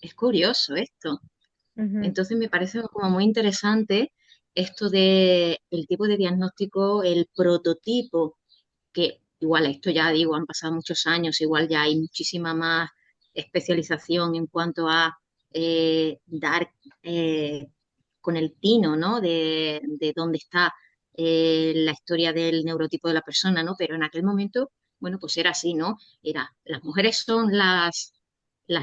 es curioso esto. Ujú, Entonces me parece como muy interesante esto de el tipo de diagnóstico, el prototipo, que igual esto ya digo, han pasado muchos años, igual ya hay muchísima más especialización en cuanto a dar con el tino, ¿no? De dónde está la historia del neurotipo de la persona, ¿no? Pero en aquel momento, bueno, pues era así, ¿no? Era, las mujeres son las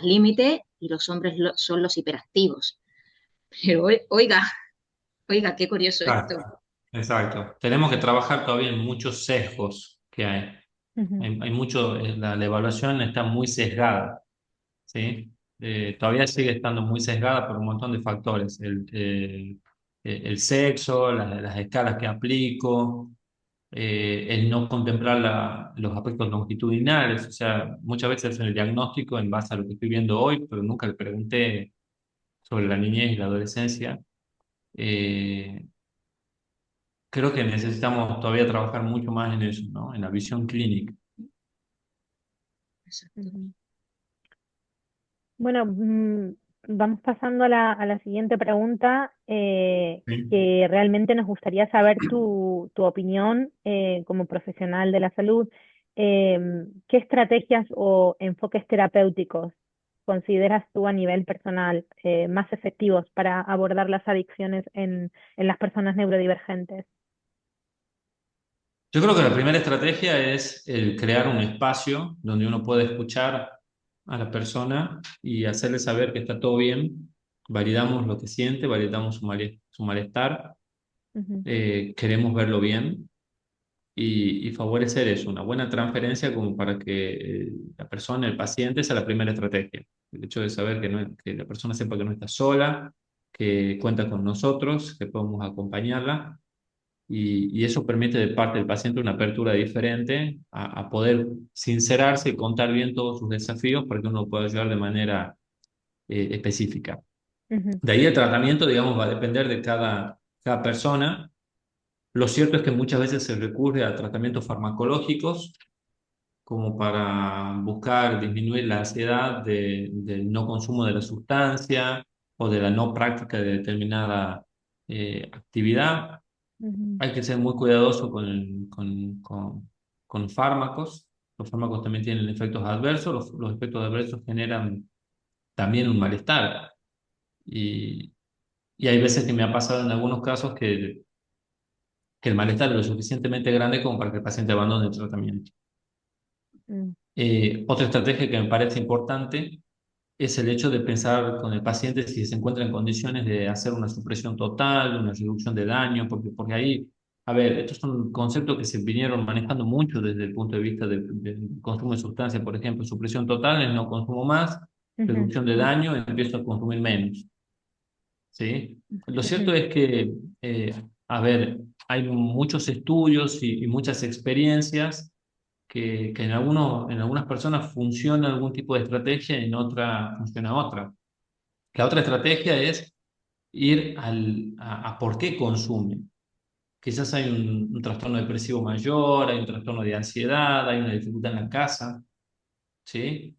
límites y los hombres son los hiperactivos. Pero oiga, qué curioso esto. Exacto, exacto. Tenemos que trabajar todavía en muchos sesgos que hay. ujú, Hay mucho, la evaluación está muy sesgada, ¿sí? Todavía sigue estando muy sesgada por un montón de factores. El sexo, las escalas que aplico, el no contemplar los aspectos longitudinales. O sea, muchas veces en el diagnóstico en base a lo que estoy viendo hoy, pero nunca le pregunté sobre la niñez y la adolescencia. Eh, Creo que necesitamos todavía trabajar mucho más en eso, ¿no? En la visión clínica. Exacto. ujú. Bueno, vamos pasando a la siguiente pregunta, Sí. que realmente nos gustaría saber tu opinión como profesional de la salud. ¿Qué estrategias o enfoques terapéuticos consideras tú a nivel personal más efectivos para abordar las adicciones en las personas neurodivergentes? Yo creo que la primera estrategia es el crear un espacio donde uno puede escuchar a la persona y hacerle saber que está todo bien. Validamos lo que siente, validamos su malestar, Ujú, queremos verlo bien y favorecer eso, una buena transferencia como para que la persona, el paciente, sea la primera estrategia. El hecho de saber que la persona sepa que no está sola, que cuenta con nosotros, que podemos acompañarla y eso permite de parte del paciente una apertura diferente a poder sincerarse y contar bien todos sus desafíos para que uno pueda ayudar de manera específica. ujú, De ahí el tratamiento, digamos, va a depender de cada persona. Lo cierto es que muchas veces se recurre a tratamientos farmacológicos como para buscar disminuir la ansiedad del no consumo de la sustancia o de la no práctica de determinada actividad. ujú, Hay que ser muy cuidadoso con los fármacos. Los fármacos también tienen efectos adversos. Los efectos adversos generan también un malestar. Y, y hay veces que me ha pasado en algunos casos que el malestar es lo suficientemente grande como para que el paciente abandone el tratamiento. mm, Otra estrategia que me parece importante es el hecho de pensar con el paciente si se encuentra en condiciones de hacer una supresión total, una reducción de daño, porque ahí, a ver, estos son conceptos que se vinieron manejando mucho desde el punto de vista del consumo de sustancias, por ejemplo, supresión total es no consumo más, ujú, reducción de daño, empiezo a consumir menos, ¿sí? Lo cierto ujú, es que, a ver, hay muchos estudios y muchas experiencias que en algunas personas funciona algún tipo de estrategia y en otra funciona otra. La otra estrategia es ir a por qué consumen. Quizás hay un trastorno depresivo mayor, hay un trastorno de ansiedad, hay una dificultad en la casa, ¿sí?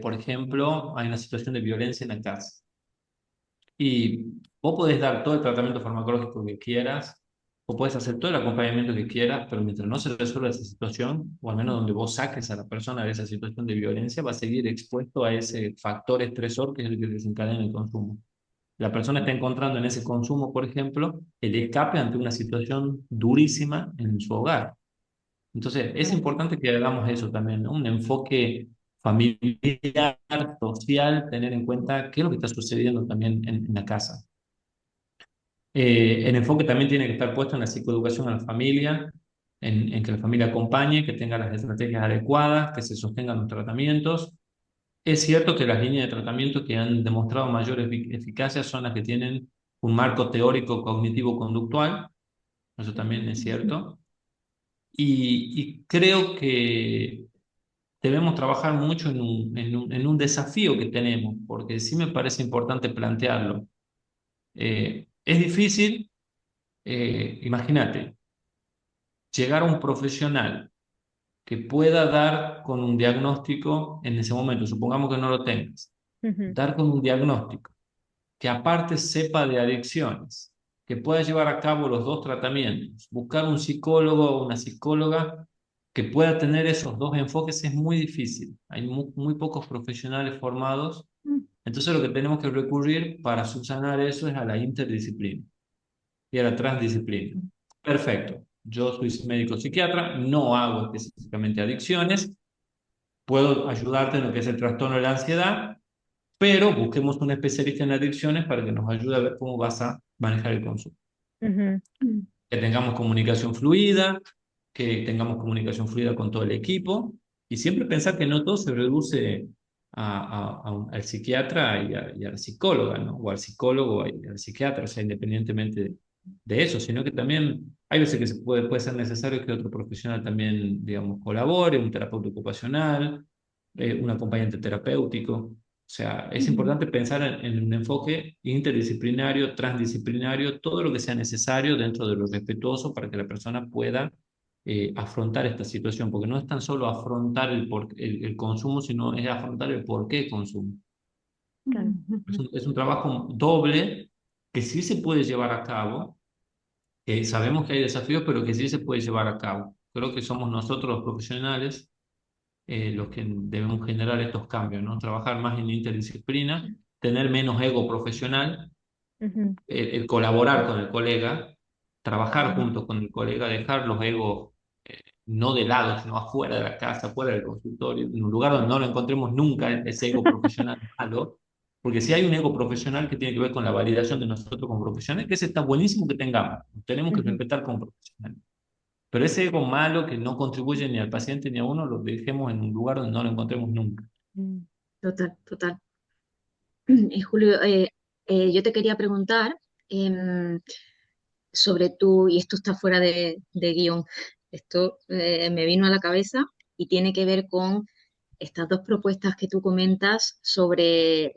Por ejemplo, hay una situación de violencia en la casa. Y vos podés dar todo el tratamiento farmacológico que quieras, o puedes hacer todo el acompañamiento que quieras, pero mientras no se resuelva esa situación, o al menos donde vos saques a la persona de esa situación de violencia, va a seguir expuesto a ese factor estresor que es el que desencadena el consumo. La persona está encontrando en ese consumo, por ejemplo, el escape ante una situación durísima en su hogar. Entonces, es claro, importante que hagamos eso también, ¿no? Un enfoque familiar, social, tener en cuenta qué es lo que está sucediendo también en la casa. El enfoque también tiene que estar puesto en la psicoeducación a la familia, en que la familia acompañe, que tenga las estrategias adecuadas, que se sostengan los tratamientos Es cierto que las líneas de tratamiento que han demostrado mayor eficacia son las que tienen un marco teórico cognitivo-conductual, eso también es cierto, y creo que debemos trabajar mucho en un desafío que tenemos, porque sí me parece importante plantearlo. Es difícil, imagínate, llegar a un profesional que pueda dar con un diagnóstico en ese momento, supongamos que no lo tengas, Ujú, dar con un diagnóstico que aparte sepa de adicciones, que pueda llevar a cabo los dos tratamientos, buscar un psicólogo o una psicóloga que pueda tener esos dos enfoques es muy difícil. Hay muy pocos profesionales formados, entonces lo que tenemos que recurrir para subsanar eso es a la interdisciplina y a la transdisciplina. Perfecto. Yo soy médico psiquiatra, no hago específicamente adicciones, puedo ayudarte en lo que es el trastorno de la ansiedad, pero busquemos un especialista en adicciones para que nos ayude a ver cómo vas a manejar el consumo. ujú, Que tengamos comunicación fluida con todo el equipo y siempre pensar que no todo se reduce al psiquiatra y a la psicóloga, ¿no? O al psicólogo y al psiquiatra, o sea, independientemente de eso, sino que también hay veces que puede ser necesario que otro profesional también, digamos, colabore, un terapeuta ocupacional, un acompañante terapéutico. O sea, es importante pensar en un enfoque interdisciplinario, transdisciplinario, todo lo que sea necesario dentro de lo respetuoso para que la persona pueda afrontar esta situación, porque no es tan solo afrontar el consumo, sino es afrontar el por qué consumo. claro. Es un trabajo doble que sí se puede llevar a cabo, que sabemos que hay desafíos, pero que sí se puede llevar a cabo. Creo que somos nosotros los profesionales los que debemos generar estos cambios, ¿no? Trabajar más en interdisciplina, tener menos ego profesional, Ujú, el colaborar con el colega, trabajar junto con el colega, dejar los egos no de lado, sino afuera de la casa, afuera del consultorio, en un lugar donde no lo encontremos nunca ese ego profesional malo, porque si hay un ego profesional que tiene que ver con la validación de nosotros como profesionales, que ese está buenísimo que tengamos, tenemos que ujú, respetar como profesionales. Pero ese ego malo que no contribuye ni al paciente ni a uno, lo dejemos en un lugar donde no lo encontremos nunca. mm, Total, total. Julio, yo te quería preguntar em, sobre tú, y esto está fuera de guión, esto me vino a la cabeza y tiene que ver con estas dos propuestas que tú comentas sobre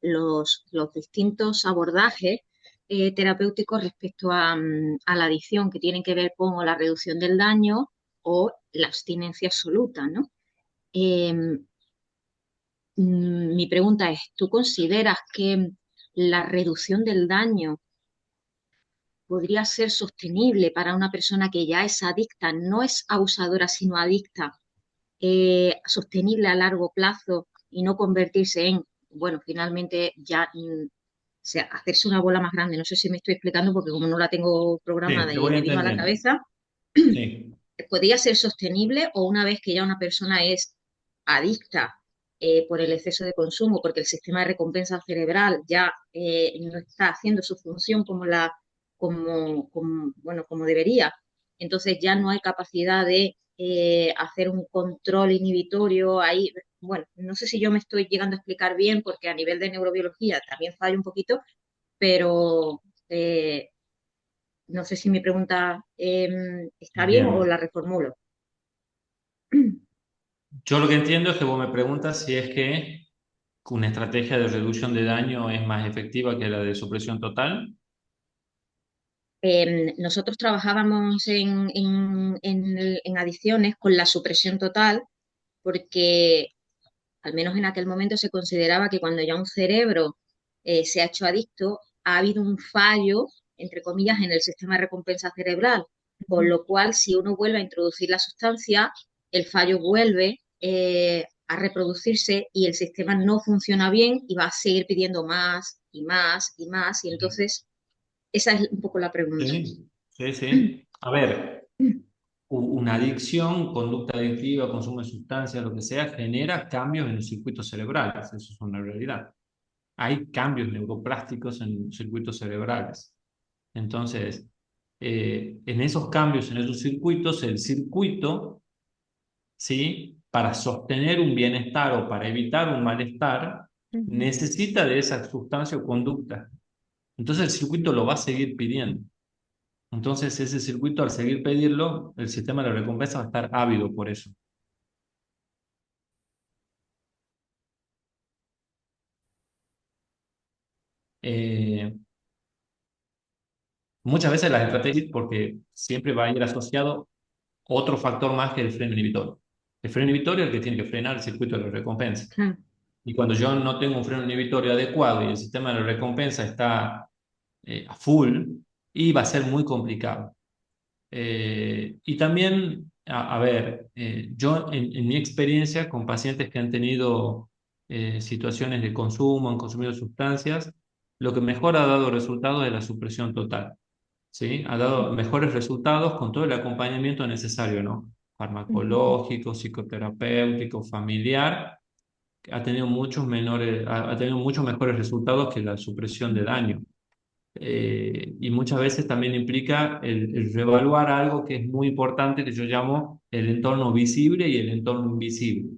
los distintos abordajes terapéuticos respecto a la adicción, que tienen que ver con o la reducción del daño o la abstinencia absoluta, ¿no? Em, Mi pregunta es, ¿tú consideras que la reducción del daño podría ser sostenible para una persona que ya es adicta, no es abusadora, sino adicta, sostenible a largo plazo y no convertirse en, bueno, finalmente ya sea, hacerse una bola más grande? No sé si me estoy explicando porque como no la tengo Sí, programada te y voy me vino a la entendiendo. cabeza, Sí. ¿podría ser sostenible o una vez que ya una persona es adicta por el exceso de consumo, porque el sistema de recompensa cerebral ya no está haciendo su función bueno, como debería? Entonces ya no hay capacidad de hacer un control inhibitorio ahí. Bueno, no sé si yo me estoy llegando a explicar bien, porque a nivel de neurobiología también fallo un poquito, pero no sé si mi pregunta está bien o Entiendo. la reformulo. Yo lo que entiendo es que vos me preguntas si es que una estrategia de reducción de daño es más efectiva que la de supresión total. Nosotros trabajábamos en adicciones con la supresión total, porque al menos en aquel momento se consideraba que cuando ya un cerebro se ha hecho adicto, ha habido un fallo, entre comillas, en el sistema de recompensa cerebral, con ujú, lo cual si uno vuelve a introducir la sustancia, el fallo vuelve a reproducirse y el sistema no funciona bien y va a seguir pidiendo más y más y más, y entonces esa es un poco la pregunta. Sí, sí, sí. A ver, una adicción, conducta adictiva, consumo de sustancias, lo que sea, genera cambios en los circuitos cerebrales. Eso es una realidad. Hay cambios neuroplásticos en los circuitos cerebrales. Entonces, en esos cambios, en esos circuitos, el circuito, ¿sí? para sostener un bienestar o para evitar un malestar, Ujú, necesita de esa sustancia o conducta. Entonces el circuito lo va a seguir pidiendo. Entonces ese circuito, al seguir pedirlo, el sistema de la recompensa va a estar ávido por eso. Eh, Muchas veces las estrategias, porque siempre va a ir asociado otro factor más que el freno inhibitorio. El freno inhibitorio es el que tiene que frenar el circuito de la recompensa. Claro. Y cuando yo no tengo un freno inhibitorio adecuado y el sistema de la recompensa está a full, y va a ser muy complicado. Y también, a ver, yo en mi experiencia con pacientes que han tenido situaciones de consumo, han consumido sustancias, lo que mejor ha dado resultados es la supresión total. ¿Sí? Ha dado mejores resultados con todo el acompañamiento necesario, ¿no? ujú, Farmacológico, psicoterapéutico, familiar, ha tenido muchos mejores resultados que la supresión de daño. Y muchas veces también implica el reevaluar algo que es muy importante, que yo llamo el entorno visible y el entorno invisible.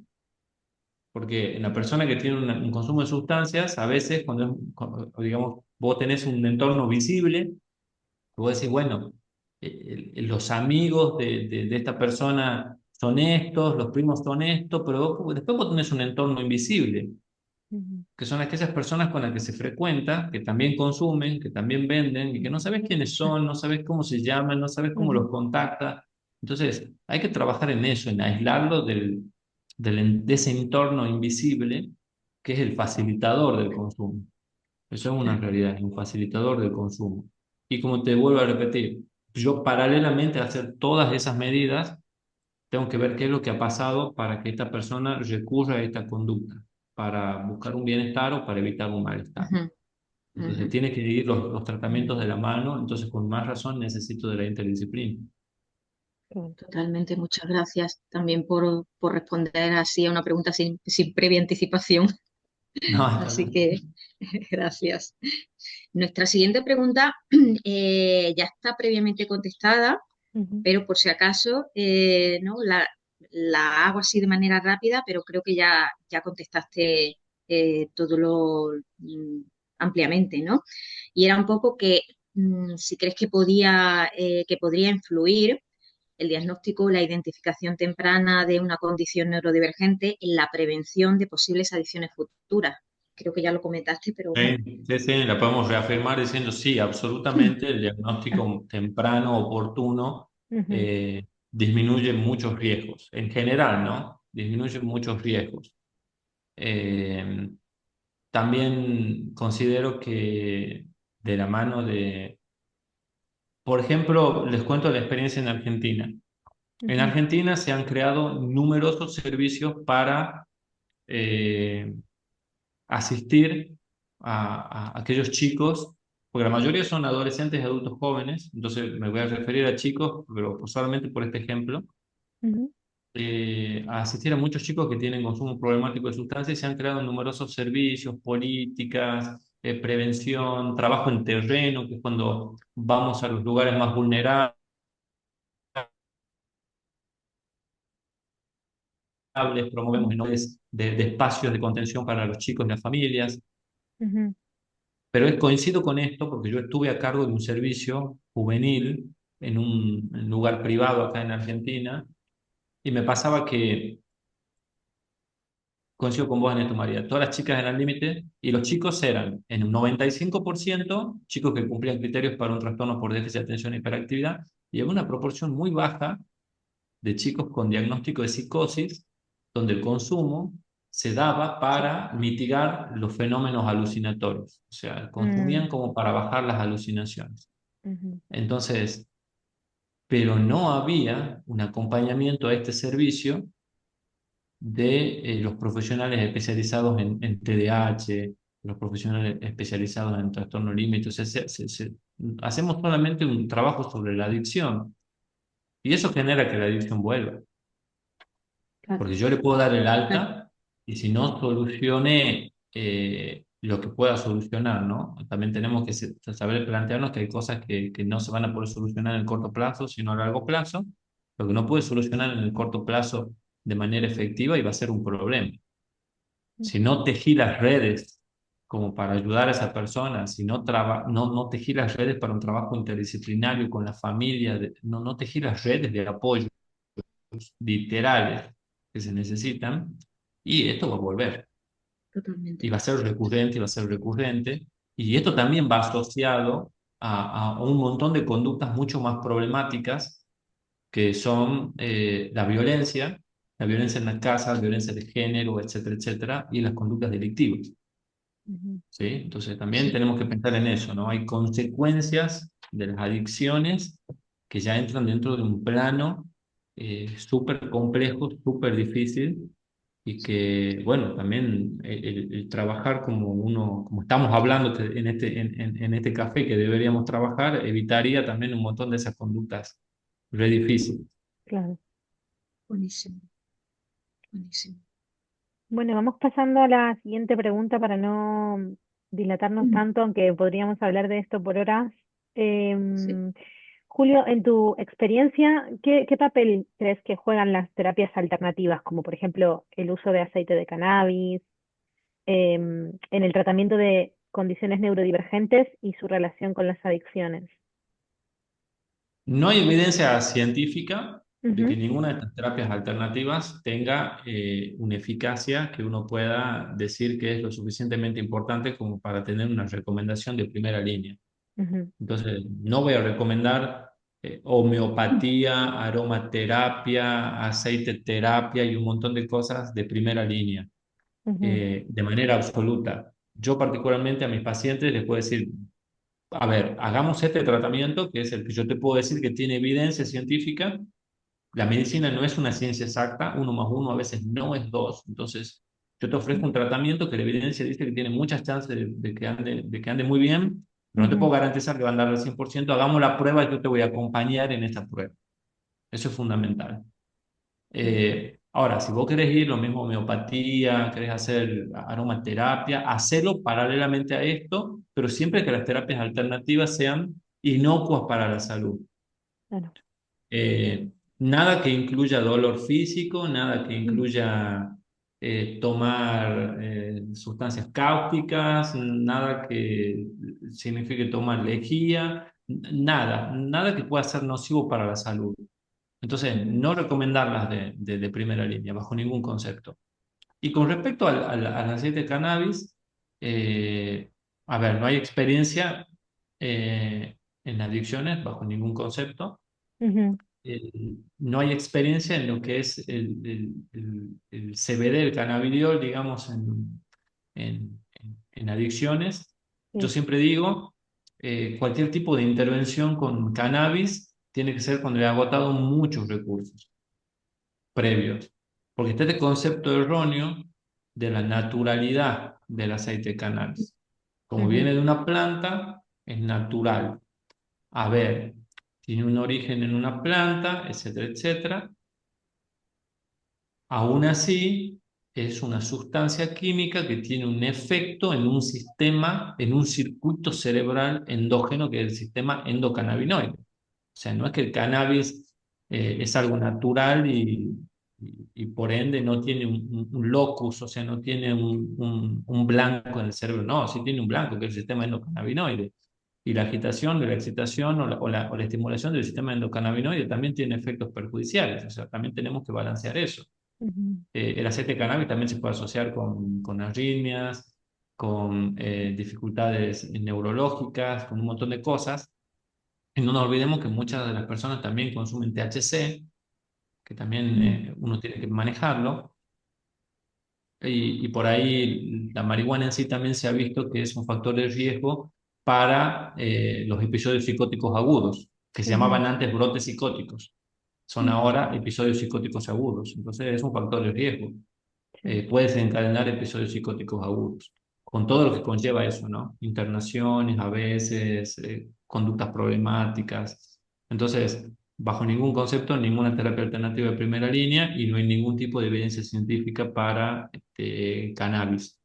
Porque en la persona que tiene un consumo de sustancias, a veces cuando, digamos, vos tenés un entorno visible, vos decís, bueno, los amigos de esta persona son estos, los primos son estos, pero después vos tenés un entorno invisible, ujú, que son aquellas personas con las que se frecuenta, que también consumen, que también venden y que no sabes quiénes son, no sabes cómo se llaman, no sabes cómo ujú, los contacta. Entonces, hay que trabajar en eso, en aislarlo de ese entorno invisible que es el facilitador del consumo. Eso es una realidad, es un facilitador del consumo. Y como te vuelvo a repetir, yo paralelamente a hacer todas esas medidas, tengo que ver qué es lo que ha pasado para que esta persona recurra a esta conducta, para buscar un bienestar o para evitar un malestar. Ujú, ujú. Entonces, tiene que ir los tratamientos de la mano, entonces con más razón necesito de la interdisciplina. claro. Totalmente, muchas gracias también por responder así a una pregunta sin previa anticipación. No, está Así bien. que gracias. Nuestra siguiente pregunta ya está previamente contestada, Ujú, pero por si acaso, ¿no? La hago así de manera rápida, pero creo que ya contestaste todo ampliamente, ¿no? Y era un poco que si crees que podría influir el diagnóstico o la identificación temprana de una condición neurodivergente en la prevención de posibles adicciones futuras. Creo que ya lo comentaste, pero bueno. Sí, sí, sí, la podemos reafirmar diciendo sí, absolutamente, el diagnóstico temprano, oportuno, ujú, eh, disminuye muchos riesgos. En general, ¿no? Disminuye muchos riesgos. Eh, También considero que de la mano por ejemplo, les cuento la experiencia en Argentina. En ujú, Argentina se han creado numerosos servicios para eh, asistir a aquellos chicos, porque la mayoría son adolescentes y adultos jóvenes, entonces me voy a referir a chicos, pero solamente por este ejemplo, ujú, a asistir a muchos chicos que tienen consumo problemático de sustancias y se han creado numerosos servicios, políticas, prevención, trabajo en terreno, que es cuando vamos a los lugares más vulnerables, promovemos noches de espacios de contención para los chicos y las familias. ujú, Pero coincido con esto porque yo estuve a cargo de un servicio juvenil en un lugar privado acá en Argentina y me pasaba que, coincido con vos en esto, María, todas las chicas eran límite y los chicos eran en un 95% chicos que cumplían criterios para un trastorno por déficit de atención e hiperactividad y había una proporción muy baja de chicos con diagnóstico de psicosis, donde el consumo se daba para mitigar los fenómenos alucinatorios. O sea, consumían mm, como para bajar las alucinaciones. ujú, Entonces, pero no había un acompañamiento a este servicio de los profesionales especializados en TDAH, los profesionales especializados en trastorno límite. O sea, hacemos solamente un trabajo sobre la adicción y eso genera que la adicción vuelva. Claro, Porque yo le puedo dar el claro, alta y si no solucione lo que pueda solucionar, ¿no? También tenemos que saber plantearnos que hay cosas que no se van a poder solucionar en el corto plazo, sino a largo plazo. Lo que no puede solucionar en el corto plazo de manera efectiva y va a ser un problema. Si no tejí las redes como para ayudar a esa persona, si no tejí las redes para un trabajo interdisciplinario con la familia, no tejí las redes de apoyo literales que se necesitan, y esto va a volver, Totalmente. y va a ser recurrente, y va a ser recurrente, y esto también va asociado a un montón de conductas mucho más problemáticas, que son la violencia en las casas, violencia de género, etcétera, etcétera, y las conductas delictivas. Ujú. ¿Sí? Entonces también tenemos que pensar en eso, ¿no? Hay consecuencias de las adicciones que ya entran dentro de un plano súper complejo, súper difícil, y que, bueno, también el trabajar como estamos hablando en este café que deberíamos trabajar, evitaría también un montón de esas conductas re difíciles. Claro. Buenísimo, buenísimo. Bueno, vamos pasando a la siguiente pregunta para no dilatarnos tanto, aunque podríamos hablar de esto por horas. Sí. Julio, en tu experiencia, ¿qué papel crees que juegan las terapias alternativas, como por ejemplo el uso de aceite de cannabis, en el tratamiento de condiciones neurodivergentes y su relación con las adicciones? No hay evidencia científica de que Ujú, ninguna de estas terapias alternativas tenga una eficacia que uno pueda decir que es lo suficientemente importante como para tener una recomendación de primera línea. ujú, Entonces, no voy a recomendar homeopatía, aromaterapia, aceite terapia y un montón de cosas de primera línea, ujú, de manera absoluta. Yo particularmente a mis pacientes les puedo decir, a ver, hagamos este tratamiento, que es el que yo te puedo decir que tiene evidencia científica. La medicina no es una ciencia exacta, uno más uno a veces no es dos. Entonces, yo te ofrezco un tratamiento que la evidencia dice que tiene muchas chances de que ande muy bien, pero no te puedo ujú, garantizar que va a andar al 100%. Hagamos la prueba y yo te voy a acompañar en esta prueba. Eso es fundamental. sí, Ahora, si vos querés ir, lo mismo homeopatía, querés hacer aromaterapia, hacelo paralelamente a esto, pero siempre que las terapias alternativas sean inocuas para la salud. claro. Eh, Nada que incluya dolor físico, nada que incluya tomar sustancias cáusticas, nada que signifique tomar lejía, nada que pueda ser nocivo para la salud. Entonces, Ujú, no recomendarlas de primera línea, bajo ningún concepto. Y con respecto al aceite de cannabis, eh, a ver, no hay experiencia en adicciones bajo ningún concepto. ujú, No hay experiencia en lo que es el CBD, el cannabidiol, digamos, en adicciones. Yo sí, siempre digo, cualquier tipo de intervención con cannabis tiene que ser cuando le ha agotado muchos recursos previos, porque está este concepto erróneo de la naturalidad del aceite de cannabis. Como ujú, viene de una planta, es natural. A ver, tiene un origen en una planta, etcétera, etcétera. Aún así, es una sustancia química que tiene un efecto en un sistema, en un circuito cerebral endógeno que es el sistema endocannabinoide. O sea, no es que el cannabis es algo natural y por ende no tiene un locus, o sea, no tiene un blanco en el cerebro. No, sí tiene un blanco, que es el sistema endocannabinoide. Y la agitación, la excitación o la estimulación del sistema endocannabinoide también tiene efectos perjudiciales. O sea, también tenemos que balancear eso. ujú, El aceite de cannabis también se puede asociar con arritmias, con dificultades neurológicas, con un montón de cosas. Y no nos olvidemos que muchas de las personas también consumen THC, que también uno tiene que manejarlo. Y por ahí la marihuana en sí también se ha visto que es un factor de riesgo para los episodios psicóticos agudos, que se ujú, llamaban antes brotes psicóticos. Son ahora episodios psicóticos agudos. Entonces es un factor de riesgo. sí, Puede desencadenar episodios psicóticos agudos, con todo lo que conlleva eso, ¿no? Internaciones a veces, conductas problemáticas. Entonces, bajo ningún concepto, ninguna terapia alternativa de primera línea y no hay ningún tipo de evidencia científica para cannabis.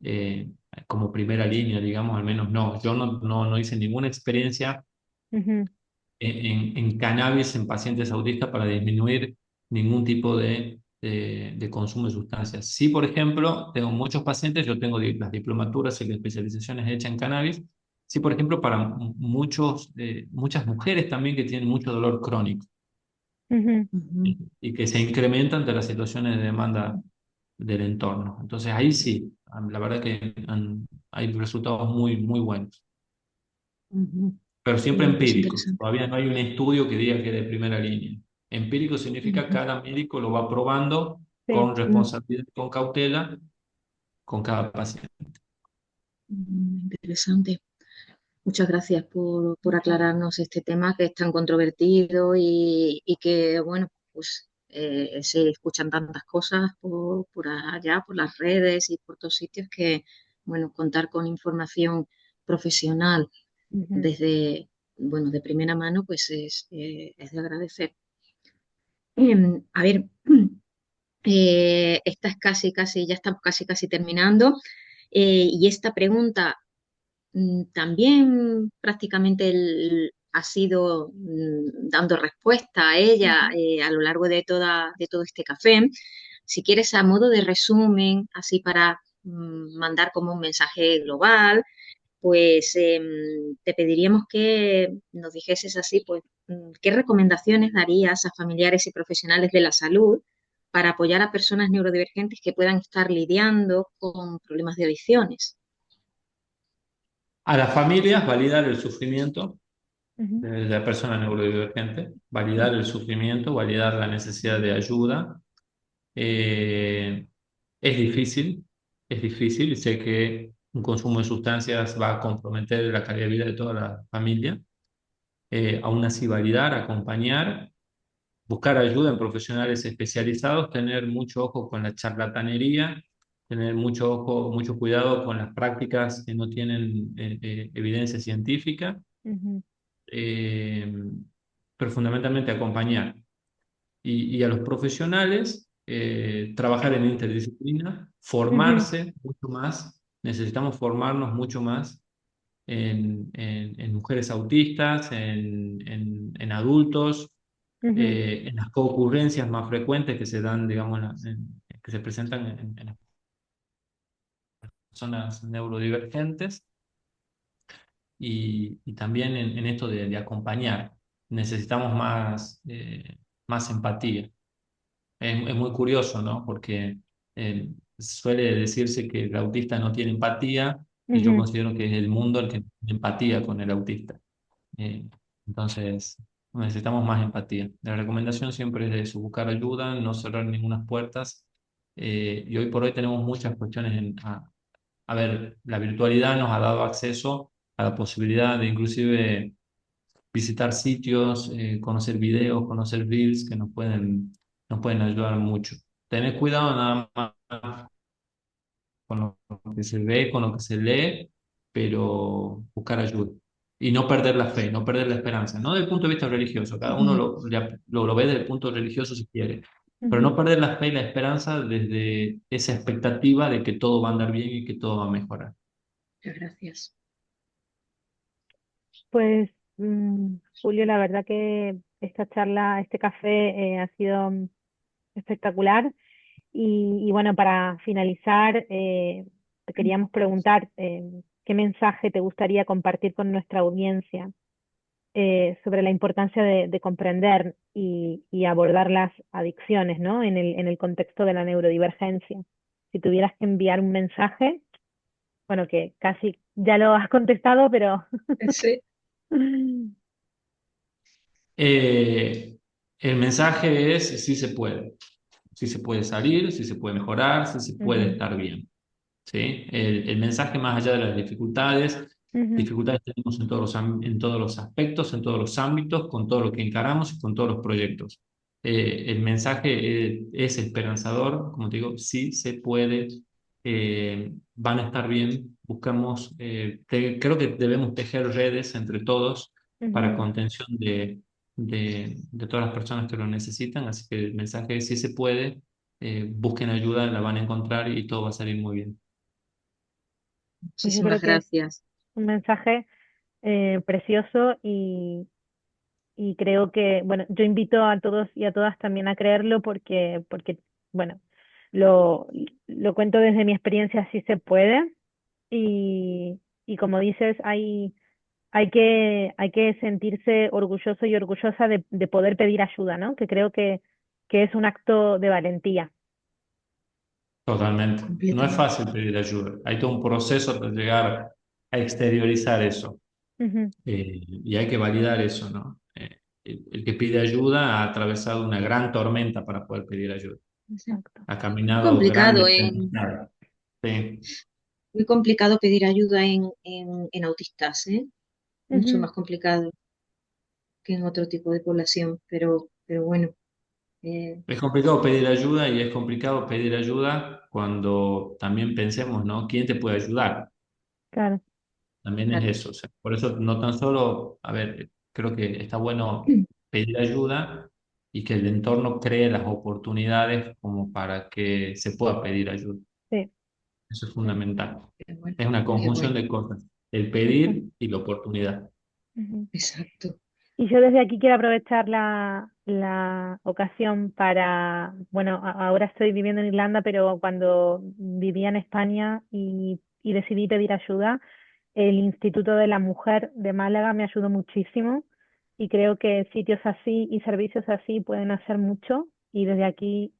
Eh, Como primera línea, digamos, al menos no. Yo no hice ninguna experiencia ujú, en cannabis en pacientes autistas para disminuir ningún tipo de de consumo de sustancias. Sí, por ejemplo, tengo muchos pacientes, yo tengo las diplomaturas y las especializaciones hechas en cannabis. Sí, por ejemplo, para muchas mujeres también que tienen mucho dolor crónico Ujú, Ujú, y que se incrementan ante las situaciones de demanda del entorno. Entonces ahí sí, la verdad que hay resultados muy, muy buenos, ujú. pero siempre Bueno, pues empíricos. interesante. Todavía no hay un estudio que diga que es de primera línea. Empírico significa Ujú. cada médico lo va probando sí. con Mm, responsabilidad, con cautela, con cada paciente. Interesante. Muchas gracias por aclararnos este tema que es tan controvertido y que, bueno, pues se escuchan tantas cosas por allá, por las redes y por todos sitios que, bueno, contar con información profesional Ujú, desde, bueno, de primera mano, pues es de agradecer. A ver, esta es ya estamos casi terminando. Y esta pregunta también prácticamente ha sido dando respuesta a ella ujú, a lo largo de todo este café. Si quieres, a modo de resumen, así para mandar como un mensaje global, pues te pediríamos que nos dijeses así, pues, ¿qué recomendaciones darías a familiares y profesionales de la salud para apoyar a personas neurodivergentes que puedan estar lidiando con problemas de adicciones? A las familias, validar el sufrimiento ujú, de la persona neurodivergente, validar el sufrimiento, validar la necesidad de ayuda. Eh, es difícil, es difícil. Sé que un consumo de sustancias va a comprometer la calidad de vida de toda la familia. Aún así, validar, acompañar, buscar ayuda en profesionales especializados, tener mucho ojo con la charlatanería, tener mucho ojo, mucho cuidado con las prácticas que no tienen evidencia científica, ujú, eh, pero fundamentalmente acompañar. Y a los profesionales, trabajar en interdisciplina, ujú, formarse mucho más. Necesitamos formarnos mucho más en mujeres autistas, en adultos, ujú, en las concurrencias más frecuentes que se dan, digamos, que se presentan en las personas neurodivergentes y también en esto de acompañar. Necesitamos más empatía. Es muy curioso, ¿no? Porque suele decirse que el autista no tiene empatía y yo ujú. considero que es el mundo el que tiene empatía con el autista. Eh, entonces, necesitamos más empatía. La recomendación siempre es eso, buscar ayuda, no cerrar ninguna puertas. Y hoy por hoy tenemos muchas cuestiones a ver, la virtualidad nos ha dado acceso a la posibilidad de inclusive visitar sitios, conocer videos, conocer reels que nos pueden ayudar mucho. Tener cuidado nada más con lo que se ve, con lo que se lee, pero buscar ayuda. Y no perder la fe, no perder la esperanza, no desde el punto de vista religioso, cada uno Ujú. lo ve desde el punto religioso si quiere, pero no Ujú. perder la fe y la esperanza desde esa expectativa de que todo va a andar bien y que todo va a mejorar. Muchas gracias. Pues, Julio, la verdad que esta charla, este café ha sido espectacular. Y bueno, para finalizar, te queríamos preguntar qué mensaje te gustaría compartir con nuestra audiencia sobre la importancia de comprender y abordar las adicciones, ¿no? En el contexto de la neurodivergencia. Si tuvieras que enviar un mensaje, bueno, que casi ya lo has contestado, pero Sí. Eh, el mensaje es sí se puede salir, sí se puede mejorar, sí se puede Ujú, estar bien. ¿Sí? El mensaje más allá de las ujú, dificultades tenemos en todos los aspectos, en todos los ámbitos, con todo lo que encaramos y con todos los proyectos. El mensaje es esperanzador, como te digo, sí se puede, van a estar bien, buscamos, creo que debemos tejer redes entre todos para ujú. contención de todas las personas que lo necesitan, así que el mensaje es sí se puede, busquen ayuda, la van a encontrar y todo va a salir muy bien. Pues yo Muchísimas creo que es gracias. un mensaje precioso y creo que, bueno, yo invito a todos y a todas también a creerlo porque bueno, lo, lo cuento desde mi experiencia, sí se puede. Y como dices, hay que sentirse orgulloso y orgullosa de poder pedir ayuda, ¿no? Que creo que es un acto de valentía. Totalmente. No es Completamente. fácil pedir ayuda. Hay todo un proceso para llegar a exteriorizar eso. Ujú, Y hay que validar eso, ¿no? El que pide ayuda ha atravesado una gran tormenta para poder pedir ayuda. Sí. exacto. Ha Muy caminado complicado grandes tempestades. Sí. muy complicado pedir ayuda en autistas, ¿eh? Mucho Ujú, más complicado que en otro tipo de población, pero bueno, eh, Es complicado pedir ayuda y es complicado pedir ayuda cuando también pensemos, ¿no? ¿Quién te puede ayudar? claro, También es claro. eso. O sea, por eso no tan solo, a ver, creo que está bueno pedir ayuda y que el entorno cree las oportunidades como para que se pueda pedir ayuda. sí, Eso es fundamental. Qué bueno, Es una qué conjunción bueno. de cosas, el exacto. pedir y la oportunidad. Ujú. Exacto. Y yo desde aquí quiero aprovechar la ocasión para, bueno, ahora estoy viviendo en Irlanda, pero cuando vivía en España y decidí pedir ayuda, el Instituto de la Mujer de Málaga me ayudó muchísimo y creo que sitios así y servicios así pueden hacer mucho y desde aquí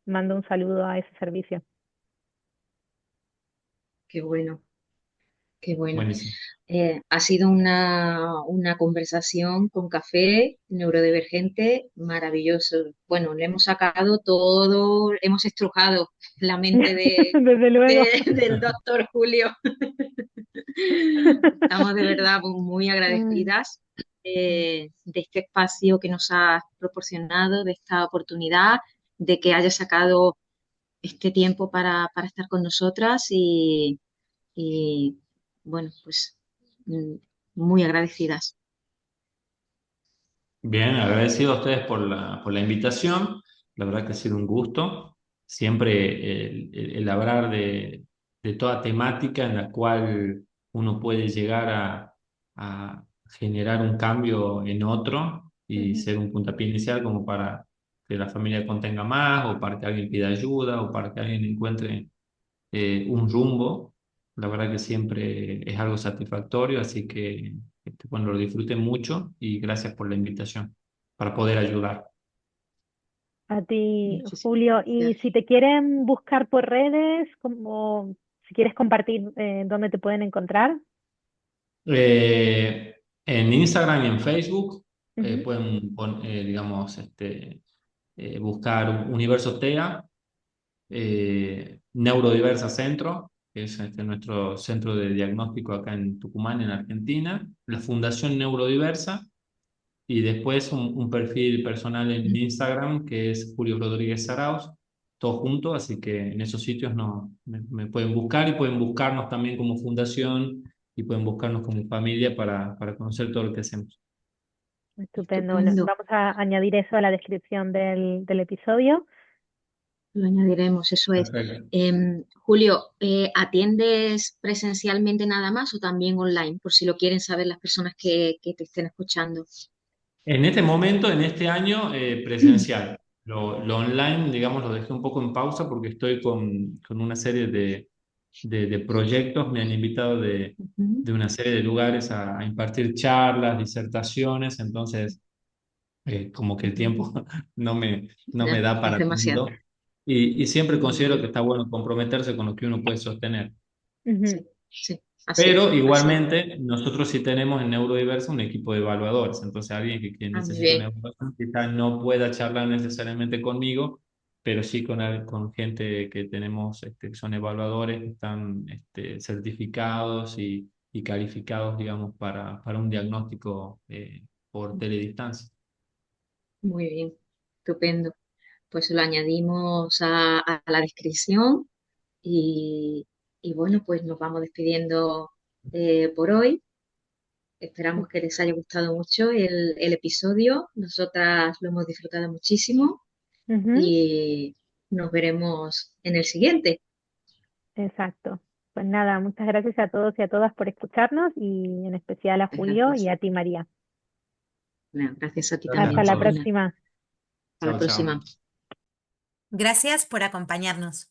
mando un saludo a ese servicio. Qué bueno, qué bueno. Buenísimo. Ha sido una conversación con café neurodivergente maravilloso. Bueno, le hemos sacado todo, hemos estrujado la mente Desde luego. del doctor Julio. Estamos de verdad muy Ay, agradecidas de este espacio que nos has proporcionado, de esta oportunidad, de que hayas sacado este tiempo para estar con nosotras y, bueno, pues mm, muy agradecidas. Bien, agradecido a ustedes por la invitación. La verdad que ha sido un gusto. Siempre el hablar de toda temática en la cual uno puede llegar a generar un cambio en otro y ujú. ser un puntapié inicial como para que la familia contenga más o para que alguien pida ayuda o para que alguien encuentre un rumbo. La verdad que siempre es algo satisfactorio, así que bueno, lo disfruten mucho y gracias por la invitación para poder ayudar. A ti, Muchísimas Julio. Y gracias. si te quieren buscar por redes, como si quieres compartir dónde te pueden encontrar. En Instagram y en Facebook Ujú, pueden, digamos, buscar Universo TEA, Neurodiversa Centro, que es nuestro centro de diagnóstico acá en Tucumán, en Argentina, la Fundación Neurodiversa. Y después un perfil personal en Instagram que es Julio Rodríguez Arauz, todo junto, así que en esos sitios no, me pueden buscar y pueden buscarnos también como fundación y pueden buscarnos como familia para conocer todo lo que hacemos. estupendo. Bueno, Estupendo. vamos a añadir eso a la descripción del episodio. Lo añadiremos, eso es. Perfecto. Julio, ¿atiendes presencialmente nada más o también online? Por si lo quieren saber las personas que te estén escuchando. En este momento, en este año, presencial. Lo online, digamos, lo dejé un poco en pausa porque estoy con una serie de proyectos. Me han invitado Ujú. de una serie de lugares a impartir charlas, disertaciones, entonces como que el tiempo no me Ya, da es para demasiado. tanto. Y siempre Muy considero que bien. está bueno comprometerse con lo que uno puede sostener. Ujú, Sí, sí, así es, Pero así es. igualmente, nosotros sí tenemos en Neurodiversa un equipo de evaluadores. Entonces, alguien que Ah, muy necesita una bien. evaluación quizás no pueda charlar necesariamente conmigo, pero sí con gente que tenemos, que son evaluadores, que están certificados y calificados, digamos, para un diagnóstico por teledistancia. Muy bien. Estupendo. Pues lo añadimos a la descripción y, y bueno, pues nos vamos despidiendo por hoy. Esperamos que les haya gustado mucho el episodio. Nosotras lo hemos disfrutado muchísimo ujú, y nos veremos en el siguiente. exacto. Pues nada, muchas gracias a todos y a todas por escucharnos y en especial a Julio y Gracias. a ti, María. Bueno, gracias a ti Gracias Hasta también, a la todos. Sabrina. próxima. Hasta la Chao, chao. próxima. Gracias por acompañarnos.